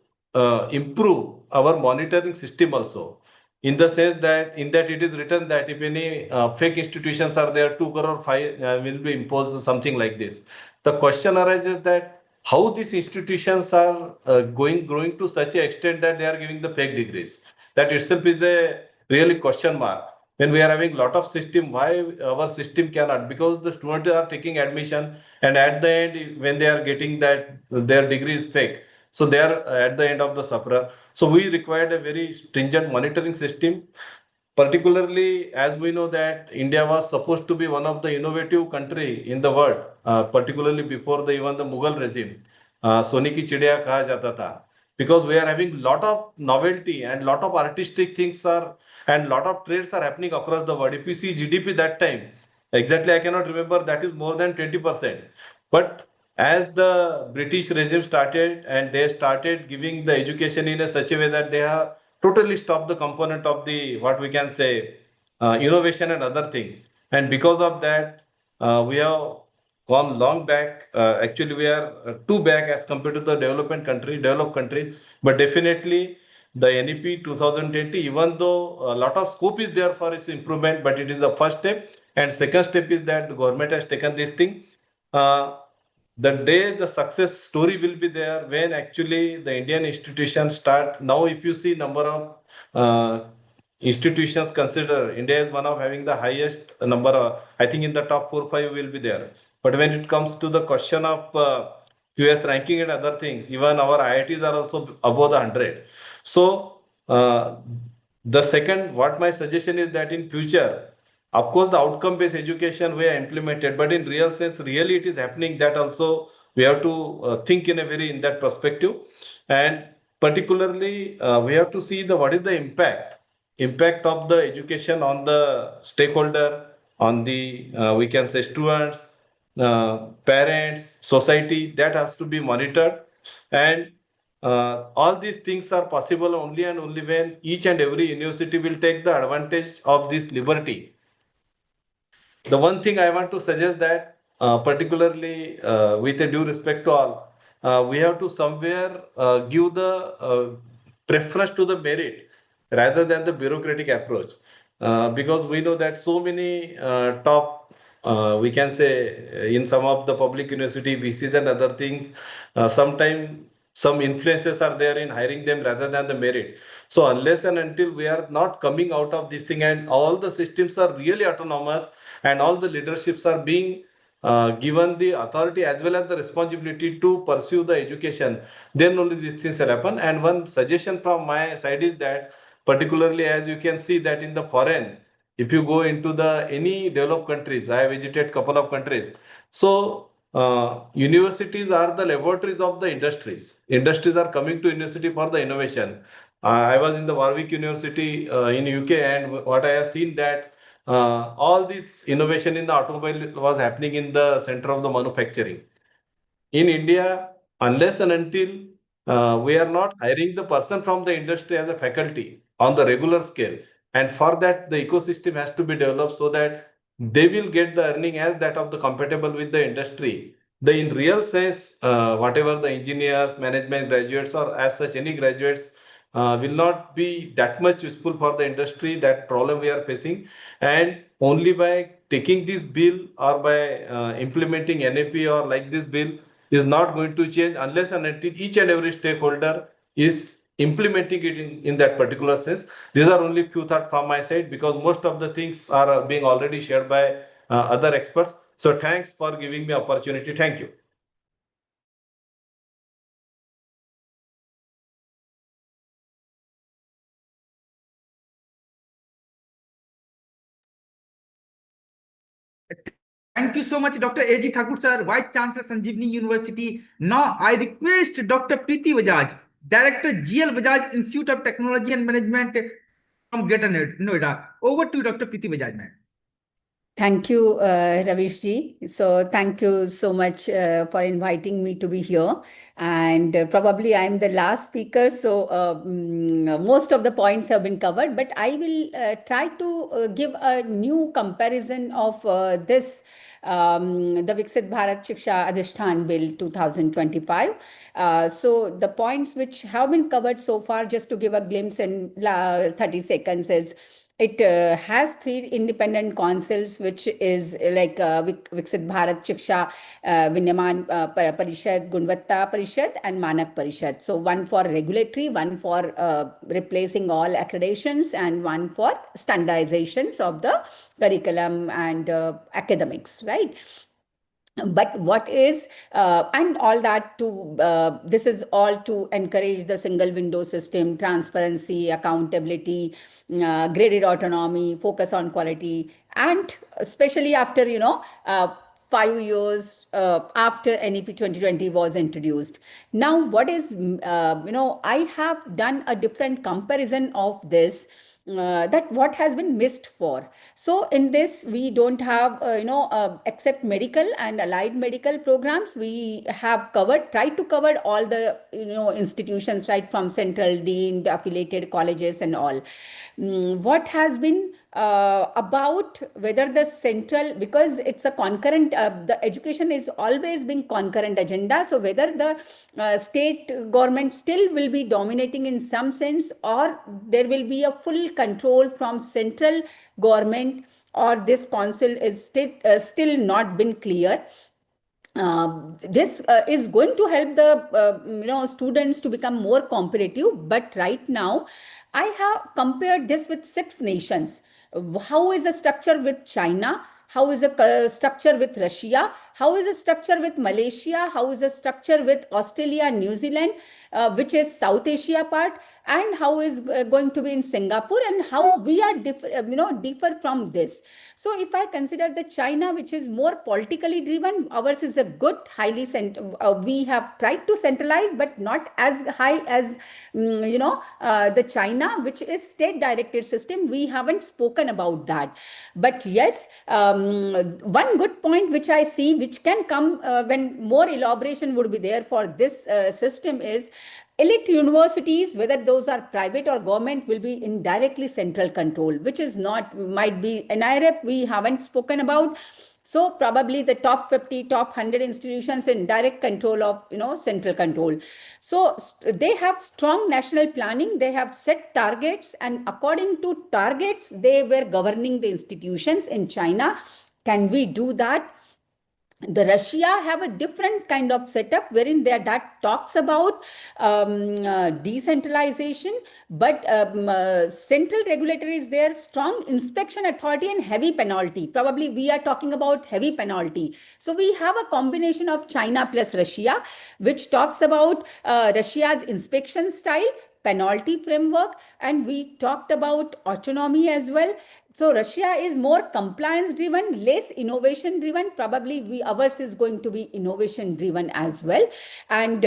improve our monitoring system also, in the sense that in that it is written that if any fake institutions are there, 2 crore fine will be imposed, something like this. The question arises that how these institutions are growing to such an extent that they are giving the fake degrees. That itself is a really question mark. When we are having lot of system, why our system cannot? Because the students are taking admission, and at the end when they are getting that their degree is fake, so they are at the end of the sufferer. So we required a very stringent monitoring system, particularly as we know that India was supposed to be one of the innovative country in the world, particularly before the even the Mughal regime. सोने की चिड़िया कहा जाता था, because we are having lot of novelty and lot of artistic things are, and lot of trades are happening across the world. If you see GDP that time, exactly I cannot remember, that is more than 20%. But as the British regime started and they started giving the education in a such a way that they have totally stopped the component of the what we can say innovation and other thing, and because of that we have gone long back. Actually, we are too back as compared to the developed country. But definitely, the NEP 2020, even though a lot of scope is there for its improvement, but it is the first step. And second step is that the government has taken this thing. Uh, the day the success story will be there when actually the Indian institutions start. Now, if you see number of institutions consider, India is one of having the highest number of, I think in the top 4 5 will be there. But when it comes to the question of US ranking and other things, even our IITs are also above the 100. So the second, what my suggestion is that in future, Of course, the outcome-based education we are implemented, but in real sense, really it is happening. That also we have to think in that perspective, and particularly we have to see what is the impact of the education on the stakeholder, on the we can say students, parents, society. That has to be monitored, and all these things are possible only and only when each and every university will take the advantage of this liberty. The one thing I want to suggest that, particularly with a due respect to all, we have to somewhere give the preference to the merit rather than the bureaucratic approach, because we know that so many top, we can say, in some of the public university VCs and other things, sometimes some influences are there in hiring them rather than the merit. So unless and until we are not coming out of this thing and all the systems are really autonomous and all the leaderships are being given the authority as well as the responsibility to pursue the education, then only these things will happen. And one suggestion from my side is that, particularly as you can see that in the foreign, if you go into the any developed countries, I have visited couple of countries. So universities are the laboratories of the industries. Industries are coming to university for the innovation. I was in the Warwick University in UK, and what I have seen that all this innovation in the automobile was happening in the center of the manufacturing. In India, unless and until we are not hiring the person from the industry as a faculty on the regular scale, and for that the ecosystem has to be developed so that they will get the earning as that of the compatible with the industry. The in real sense, whatever the engineers, management graduates, or as such any graduates will not be that much useful for the industry. That problem we are facing, and only by taking this bill or by implementing NAP or like this bill is not going to change unless and until each and every stakeholder is implementing it in that particular sense. These are only few thoughts from my side because most of the things are being already shared by other experts. So thanks for giving me opportunity. Thank you. Thank you so much, Dr. A.G. Thakur, sir, Vice Chancellor, Sanjeevani University. Now, I request Dr. Preeti Bajaj, Director, GL Bajaj Institute of Technology and Management from Greater Noida. Over to you, Dr. Preeti Bajaj, ma'am. Thank you, Ravish ji. So thank you so much for inviting me to be here. And probably I'm the last speaker, so most of the points have been covered, but I will try to give a new comparison of this, the Viksit Bharat Shiksha Adhishthan Bill 2025. So the points which have been covered so far, just to give a glimpse in 30 seconds, is it has three independent councils, which is like Viksit Bharat Shiksha Vinyaman Parishad, Gunvatta Parishad, and Manak Parishad. So one for regulatory, one for replacing all accreditations, and one for standardizations of the curriculum and academics, right? But what is and all that to this is all to encourage the single window system, transparency, accountability, graded autonomy, focus on quality, and especially after 5 years after NEP 2020 was introduced. Now, what is I have done a different comparison of this. That what has been missed for. So in this, we don't have, except medical and allied medical programs, we have tried to cover all the, institutions, right, from central, deemed, affiliated colleges and all. What has been about whether the central, because it's a concurrent, the education is always being concurrent agenda. So whether the state government still will be dominating in some sense, or there will be a full control from central government, or this council is still not been clear. This is going to help the students to become more competitive. But right now, I have compared this with 6 nations. How is the structure with China? how is the structure with Russia, how is the structure with Malaysia, how is the structure with Australia and New Zealand, which is South Asia part, and how is going to be in Singapore, and how we are differ from this. So if I consider the China, which is more politically driven, ours is a good, highly we have tried to centralize, but not as high as the China, which is state directed system. We haven't spoken about that. But yes, one good point which I see, which can come when more elaboration would be there for this system, is elite universities, whether those are private or government, will be in directly central control, which is not, might be NIRF, we haven't spoken about. So probably the top 50, top 100 institutions in direct control of, central control. So they have strong national planning, they have set targets, and according to targets, they were governing the institutions in China. Can we do that? The Russia have a different kind of setup wherein that talks about decentralization, but central regulatory is there, strong inspection authority and heavy penalty. Probably we are talking about heavy penalty. So we have a combination of China plus Russia, which talks about Russia's inspection style, penalty framework, and we talked about autonomy as well. So Russia is more compliance driven, less innovation driven. Probably ours is going to be innovation driven as well. And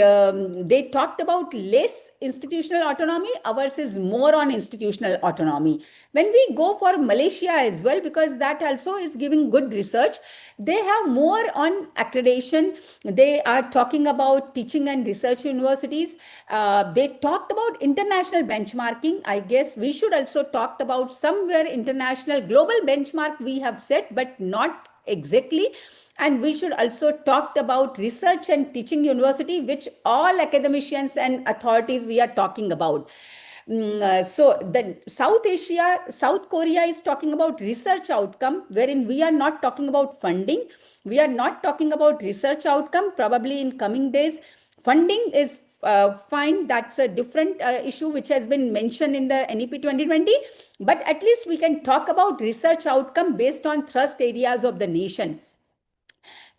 they talked about less institutional autonomy. Ours is more on institutional autonomy. When we go for Malaysia as well, because that also is giving good research, they have more on accreditation. They are talking about teaching and research universities. They talked about international benchmarking. I guess we should also talk about somewhere international global benchmark we have set, but not exactly. And we should also talk about research and teaching university, which all academicians and authorities we are talking about. So the South Korea is talking about research outcome, wherein we are not talking about funding. We are not talking about research outcome. Probably in coming days, funding is fine. That's a different issue which has been mentioned in the NEP 2020. But at least we can talk about research outcome based on thrust areas of the nation.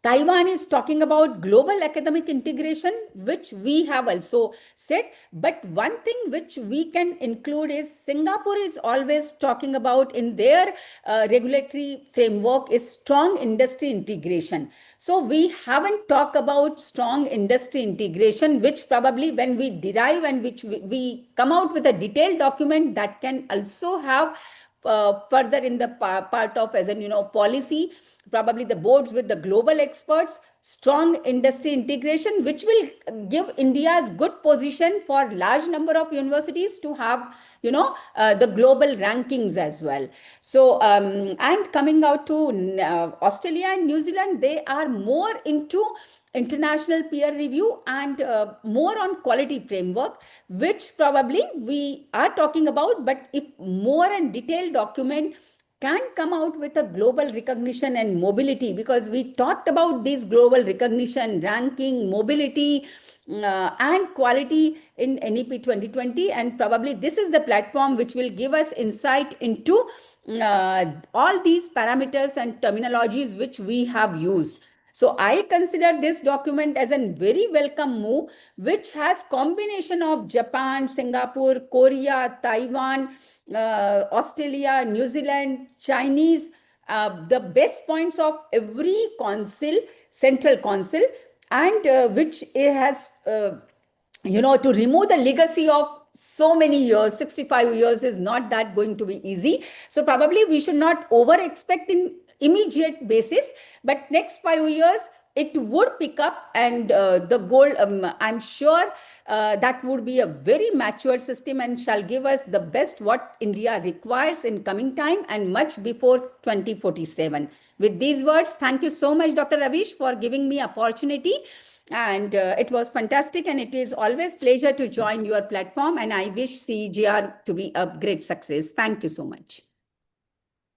Taiwan is talking about global academic integration, which we have also said. But one thing which we can include is Singapore is always talking about in their regulatory framework is strong industry integration. So we haven't talked about strong industry integration, which probably when we derive and which we come out with a detailed document that can also have further in the part of as an policy, probably the boards with the global experts, strong industry integration, which will give India's good position for large number of universities to have, the global rankings as well. So, and coming out to Australia and New Zealand, they are more into international peer review and more on quality framework, which probably we are talking about. But if more and detailed document can come out with a global recognition and mobility, because we talked about this global recognition, ranking, mobility, and quality in NEP 2020. And probably this is the platform which will give us insight into all these parameters and terminologies which we have used. So I consider this document as a very welcome move, which has combination of Japan, Singapore, Korea, Taiwan, Australia, New Zealand, Chinese, the best points of every council, central council, and which it has, to remove the legacy of so many years, 65 years is not that going to be easy. So probably we should not over expect in immediate basis, but next 5 years, it would pick up, and the goal, I'm sure that would be a very mature system and shall give us the best what India requires in coming time and much before 2047. With these words, thank you so much, Dr. Ravish, for giving me opportunity. And it was fantastic, and it is always pleasure to join your platform, and I wish CEGR to be a great success. Thank you so much.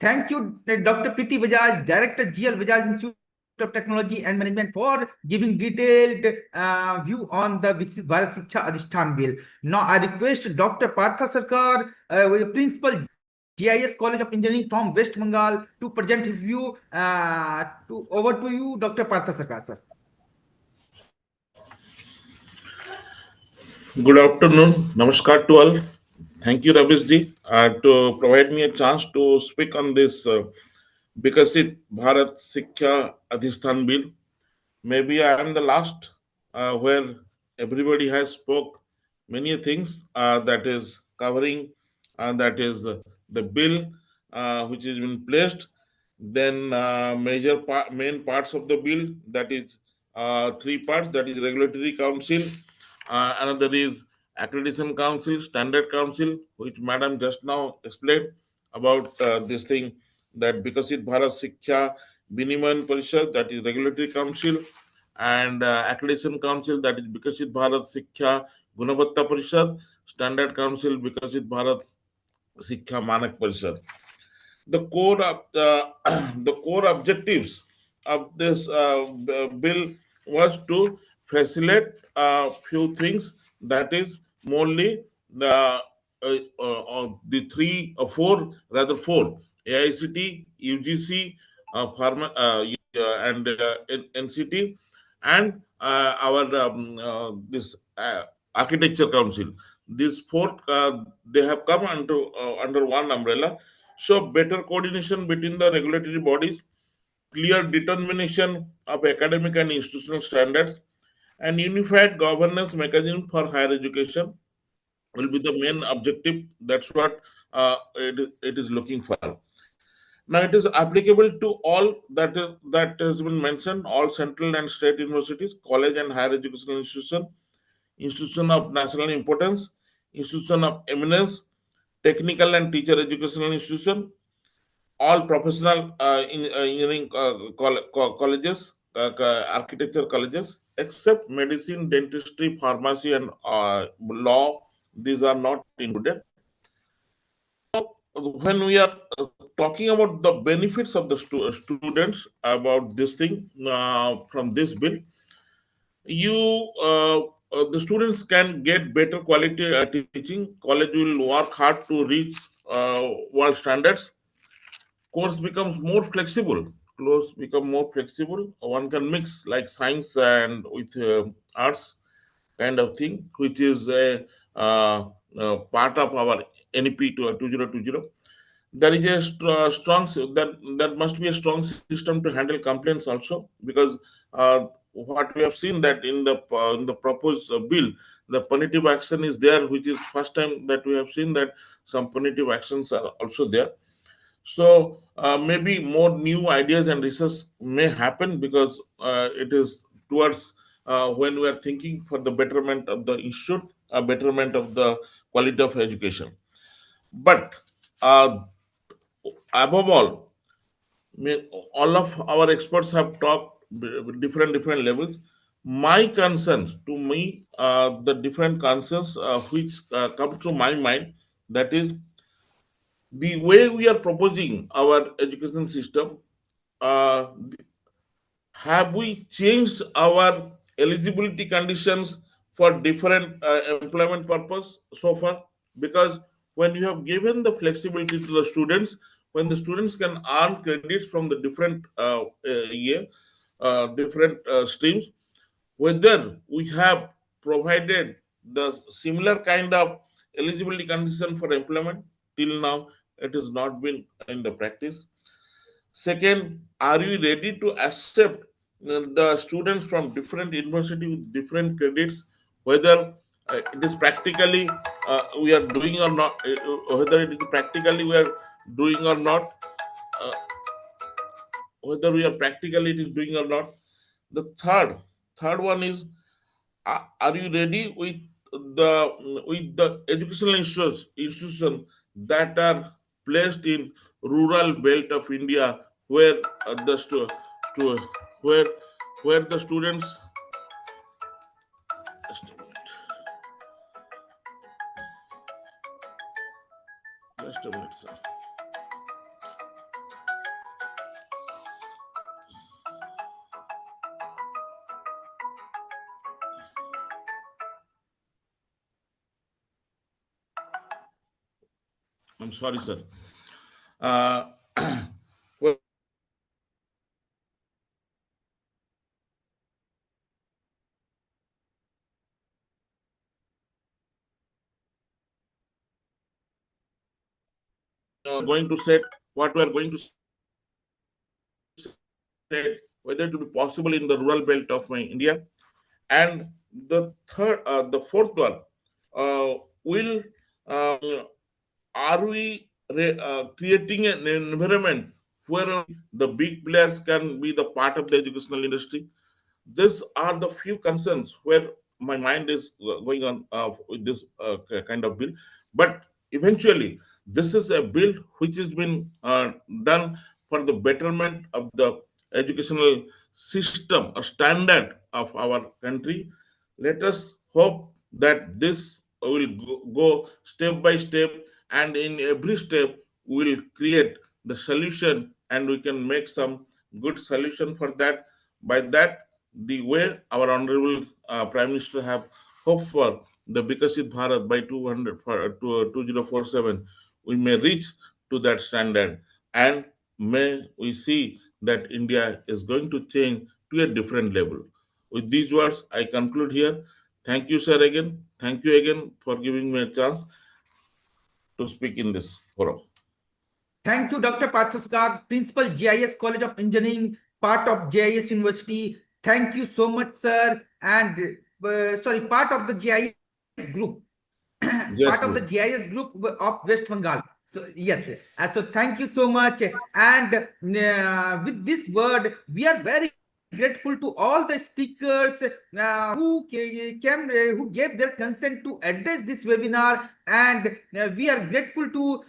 Thank you, Dr. Preeti Bajaj, Director GL Bajaj Institute of Technology and Management, for giving detailed view on the Viksit Bharat Shiksha Adhishthan bill. Now I request Dr. Partha Sarkar, Principal GIS College of Engineering from West Bengal to present his view. Over to you, Dr. Partha Sarkar, sir. Good afternoon. Namaskar to all. Thank you, Ravishji, to provide me a chance to speak on this Viksit Bharat Shiksha Adhishthan bill. Maybe I am the last where everybody has spoke many things that is covering that is the bill which has been placed. Then main parts of the bill, that is three parts, that is regulatory council, another is accreditation council, standard council, which madam just now explained about this thing, that Bikasit Bharat Shiksha Biniman Parishad, that is regulatory council, and accreditation council, that is Bikasit Bharat Shiksha Gunavatta Parishad, standard council Bikasit Bharat Shiksha Manak Parishad. The core of the core objectives of this bill was to facilitate a few things, that is morely the three or four, rather four, AICT, UGC, and NCT, and our this architecture council. These four they have come under one umbrella. So better coordination between the regulatory bodies, clear determination of academic and institutional standards, and unified governance mechanism for higher education will be the main objective. That's what it is looking for. Now it is applicable to all that has been mentioned, all central and state universities, college and higher educational institution, institution of national importance, institution of eminence, technical and teacher educational institution, all professional engineering colleges, architecture colleges, except medicine, dentistry, pharmacy, and law. These are not included. When we are talking about the benefits of the students about this thing from this bill, the students can get better quality teaching. College will work hard to reach world standards. Course becomes more flexible. Course become more flexible. One can mix like science and with arts kind of thing, which is a part of our NEP to 2020. There is a strong that must be a strong system to handle complaints also, because what we have seen that in the proposed bill, the punitive action is there, which is first time that we have seen that some punitive actions are also there. So maybe more new ideas and research may happen, because it is towards when we are thinking for the betterment of the institute, a betterment of the quality of education. But uh, above all, all of our experts have talked different levels. My concerns to me, the different concerns which come to my mind, that is the way we are proposing our education system. Uh, have we changed our eligibility conditions for different employment purpose so far? Because when you have given the flexibility to the students, when the students can earn credits from the different year, different streams, whether we have provided the similar kind of eligibility condition for employment, till now it has not been in the practice. Second, are you ready to accept the students from different university with different credits, whether it is practically we are doing or not, whether it is practically we are doing or not, uh, whether we are practically it is doing or not. The third one is, are you ready with the educational institution that are placed in rural belt of India, where stu- where where the students, just a minute, just a minute, sir. I'm sorry, sir. uh, well, going to set what we are going to say, whether it will be possible in the rural belt of India. And the fourth one, will are we creating an environment where the big players can be the part of the educational industry? These are the few concerns where my mind is going on with this kind of bill. But eventually, this is a bill which has been done for the betterment of the educational system, a standard of our country. Let us hope that this will go step by step, and in every step, we will create the solution and we can make some good solution for that. By that, the way our honorable Prime Minister have hoped for the Viksit Bharat by 2047, we may reach to that standard, and may we see that India is going to change to a different level. With these words, I conclude here. Thank you, sir, again. Thank you again for giving me a chance to speak in this forum. Thank you, Dr. Parthasgar, Principal GIS College of Engineering, part of GIS University. Thank you so much, sir. And sorry, part of the GIS group, Yes, part of the sir. GIS group of West Bengal. So yes, so thank you so much. And with this word, we are very grateful to all the speakers who gave their consent to address this webinar, and we are grateful to.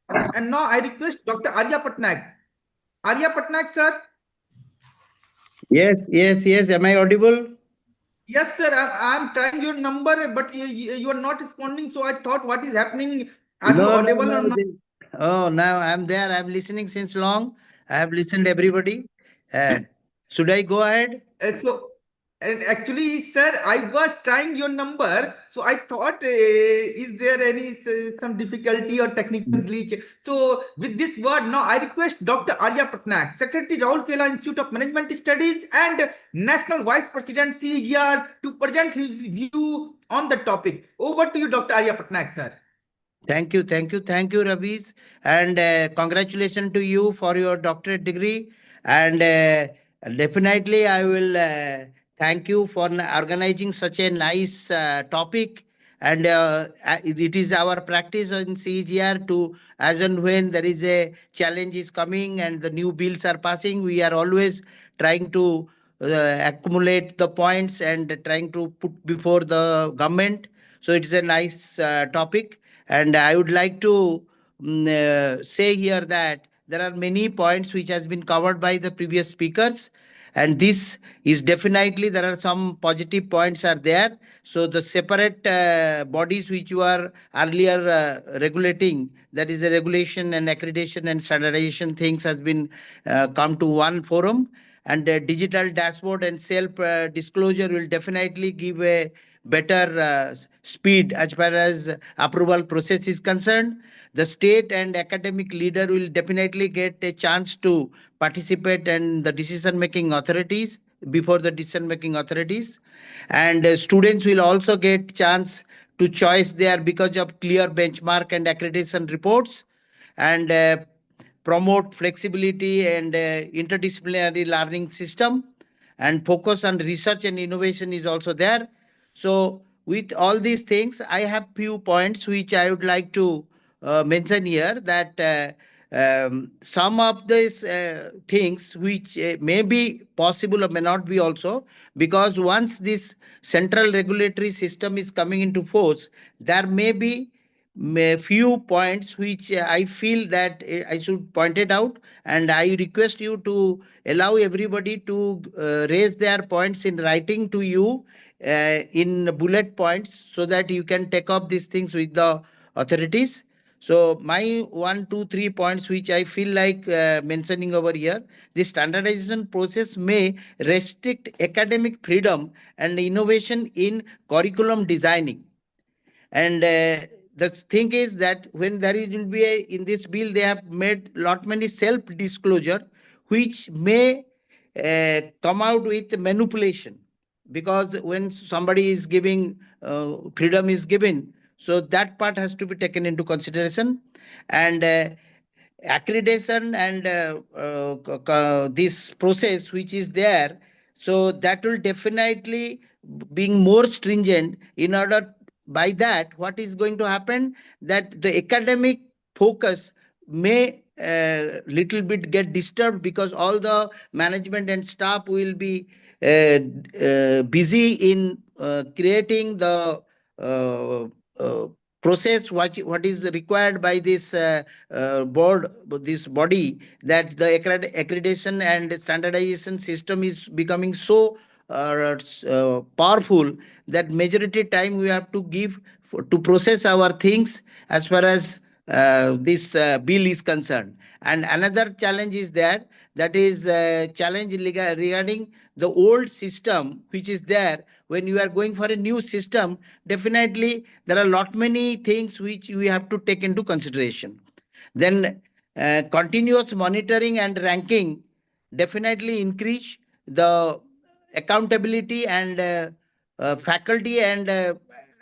And now I request Dr. Arya Patnaik. Arya Patnaik, sir. Yes, yes, yes. Am I audible? Yes, sir. I'm trying your number, but you are not responding. So I thought, what is happening? Are you No, no, audible no. or not? Oh, now I'm there. I'm listening since long. I have listened everybody. Uh, should I go ahead? So, and actually, sir, I was trying your number, so I thought, is there any some difficulty or technical glitch? So, with this word, now I request Dr. Arya Patnaik, Secretary Raul Kela Institute of Management Studies and National Vice President CEGR, to present his view on the topic. Over to you, Dr. Arya Patnaik, sir. Thank you, thank you, thank you, Ravi's, and congratulations to you for your doctorate degree. And definitely, I will thank you for organizing such a nice topic. And it is our practice in CGR to, as and when there is a challenge is coming and the new bills are passing, we are always trying to accumulate the points and trying to put before the government. So it is a nice topic. And I would like to say here that there are many points which has been covered by the previous speakers. And this is definitely, there are some positive points are there. So the separate bodies which you are earlier regulating, that is the regulation and accreditation and standardization things has been come to one forum. And the digital dashboard and self disclosure will definitely give a better speed as far as approval process is concerned. The state and academic leader will definitely get a chance to participate in the decision making authorities before the decision making authorities. And students will also get chance to choice there because of clear benchmark and accreditation reports. And promote flexibility and interdisciplinary learning system, and focus on research and innovation is also there. So with all these things, I have few points which I would like to mention here, that some of these things which may be possible or may not be also, because once this central regulatory system is coming into force, there may be few points which I feel that I should point it out, and I request you to allow everybody to raise their points in writing to you in bullet points, so that you can take up these things with the authorities. So my 1, 2, 3 points which I feel like mentioning over here: the standardization process may restrict academic freedom and innovation in curriculum designing. And the thing is that when there will be in this bill, they have made lot many self-disclosure, which may come out with manipulation, because when somebody is giving freedom is given, so that part has to be taken into consideration. And accreditation and this process which is there, so that will definitely being more stringent. In order, by that what is going to happen, that the academic focus may little bit get disturbed, because all the management and staff will be busy in creating the process what is required by this board, this body, that the accreditation and standardization system is becoming so powerful that majority time we have to give to process our things as far as this bill is concerned. And another challenge is that is challenge regarding the old system which is there. When you are going for a new system, definitely there are lot many things which we have to take into consideration. Then continuous monitoring and ranking definitely increase the accountability, and faculty and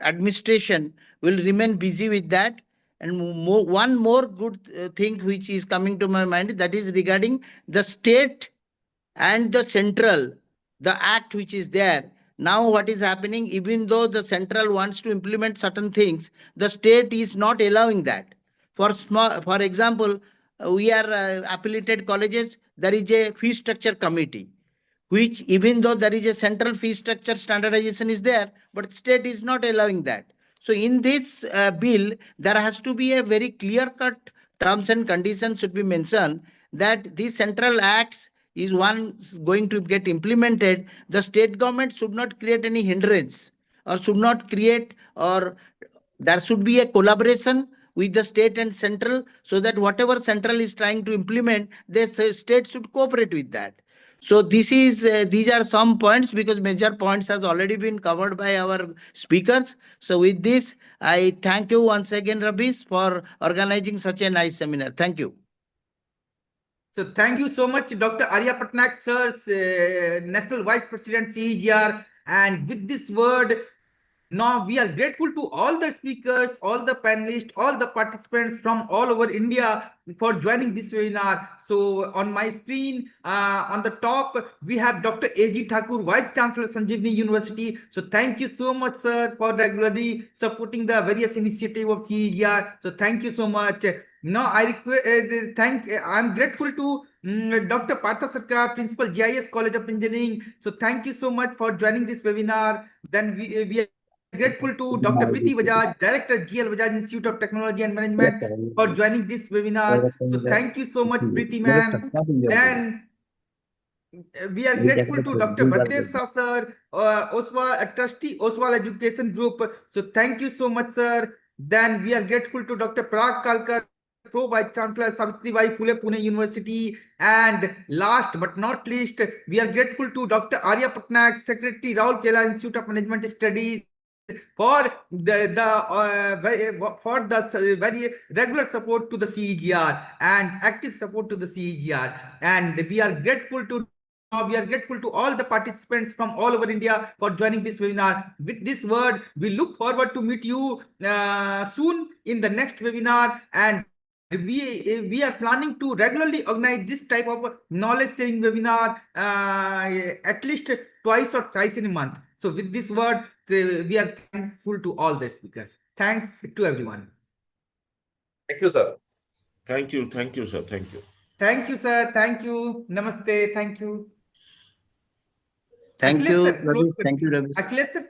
administration will remain busy with that. And one more good thing which is coming to my mind, that is regarding the state and the central, the act which is there. Now what is happening, even though the central wants to implement certain things, the state is not allowing that. For example, we are affiliated colleges, there is a fee structure committee, which even though there is a central fee structure standardization is there, but state is not allowing that. So in this bill, there has to be a very clear cut terms and conditions should be mentioned, that these central acts is one going to get implemented. The state government should not create any hindrance, or should not create, or there should be a collaboration with the state and central, so that whatever central is trying to implement, the state should cooperate with that. So this is these are some points, because major points has already been covered by our speakers. So with this, I thank you once again, Rabis, for organizing such a nice seminar. Thank you. So thank you so much, Dr. Arya Patnaik, sir, National Vice President, CEGR. And with this word, now we are grateful to all the speakers, all the panelists, all the participants from all over India for joining this webinar. So on my screen, on the top, we have Dr. A.G. Thakur, Vice Chancellor, Sanjeevani University. So thank you so much, sir, for regularly supporting the various initiatives of CEGR. So thank you so much. Now I I'm grateful to Dr. Partha Sarkar, Principal, GIS College of Engineering. So thank you so much for joining this webinar. Then we are grateful to Dr. Priti Bajaj, Director, GL Bajaj Institute of Technology and Management, for joining this webinar. So thank you so much, Priti ma'am. Then we are grateful to Dr. Bhatesh sir, Trustee, Oswal Education Group. So thank you so much, sir. Then we are grateful to Dr. Parag Kalkar, Pro Vice Chancellor, Savitribai Phule Pune University. And last but not least, we are grateful to Dr. Arya Patnaik, Secretary, Raul Kela Institute of Management Studies, for the very regular support to the CEGR and active support to the CEGR. And we are grateful to all the participants from all over India for joining this webinar. With this word, we look forward to meet you soon in the next webinar. And we are planning to regularly organize this type of knowledge sharing webinar at least twice or thrice in a month. So with this word, we are thankful to all the speakers. Thanks to everyone. Thank you, sir. Thank you, sir. Thank you. Thank you, sir. Thank you. Namaste. Thank you. Thank Akhilesh you, sir, Ravi. Thank you, Ravi. Akhilesh sir,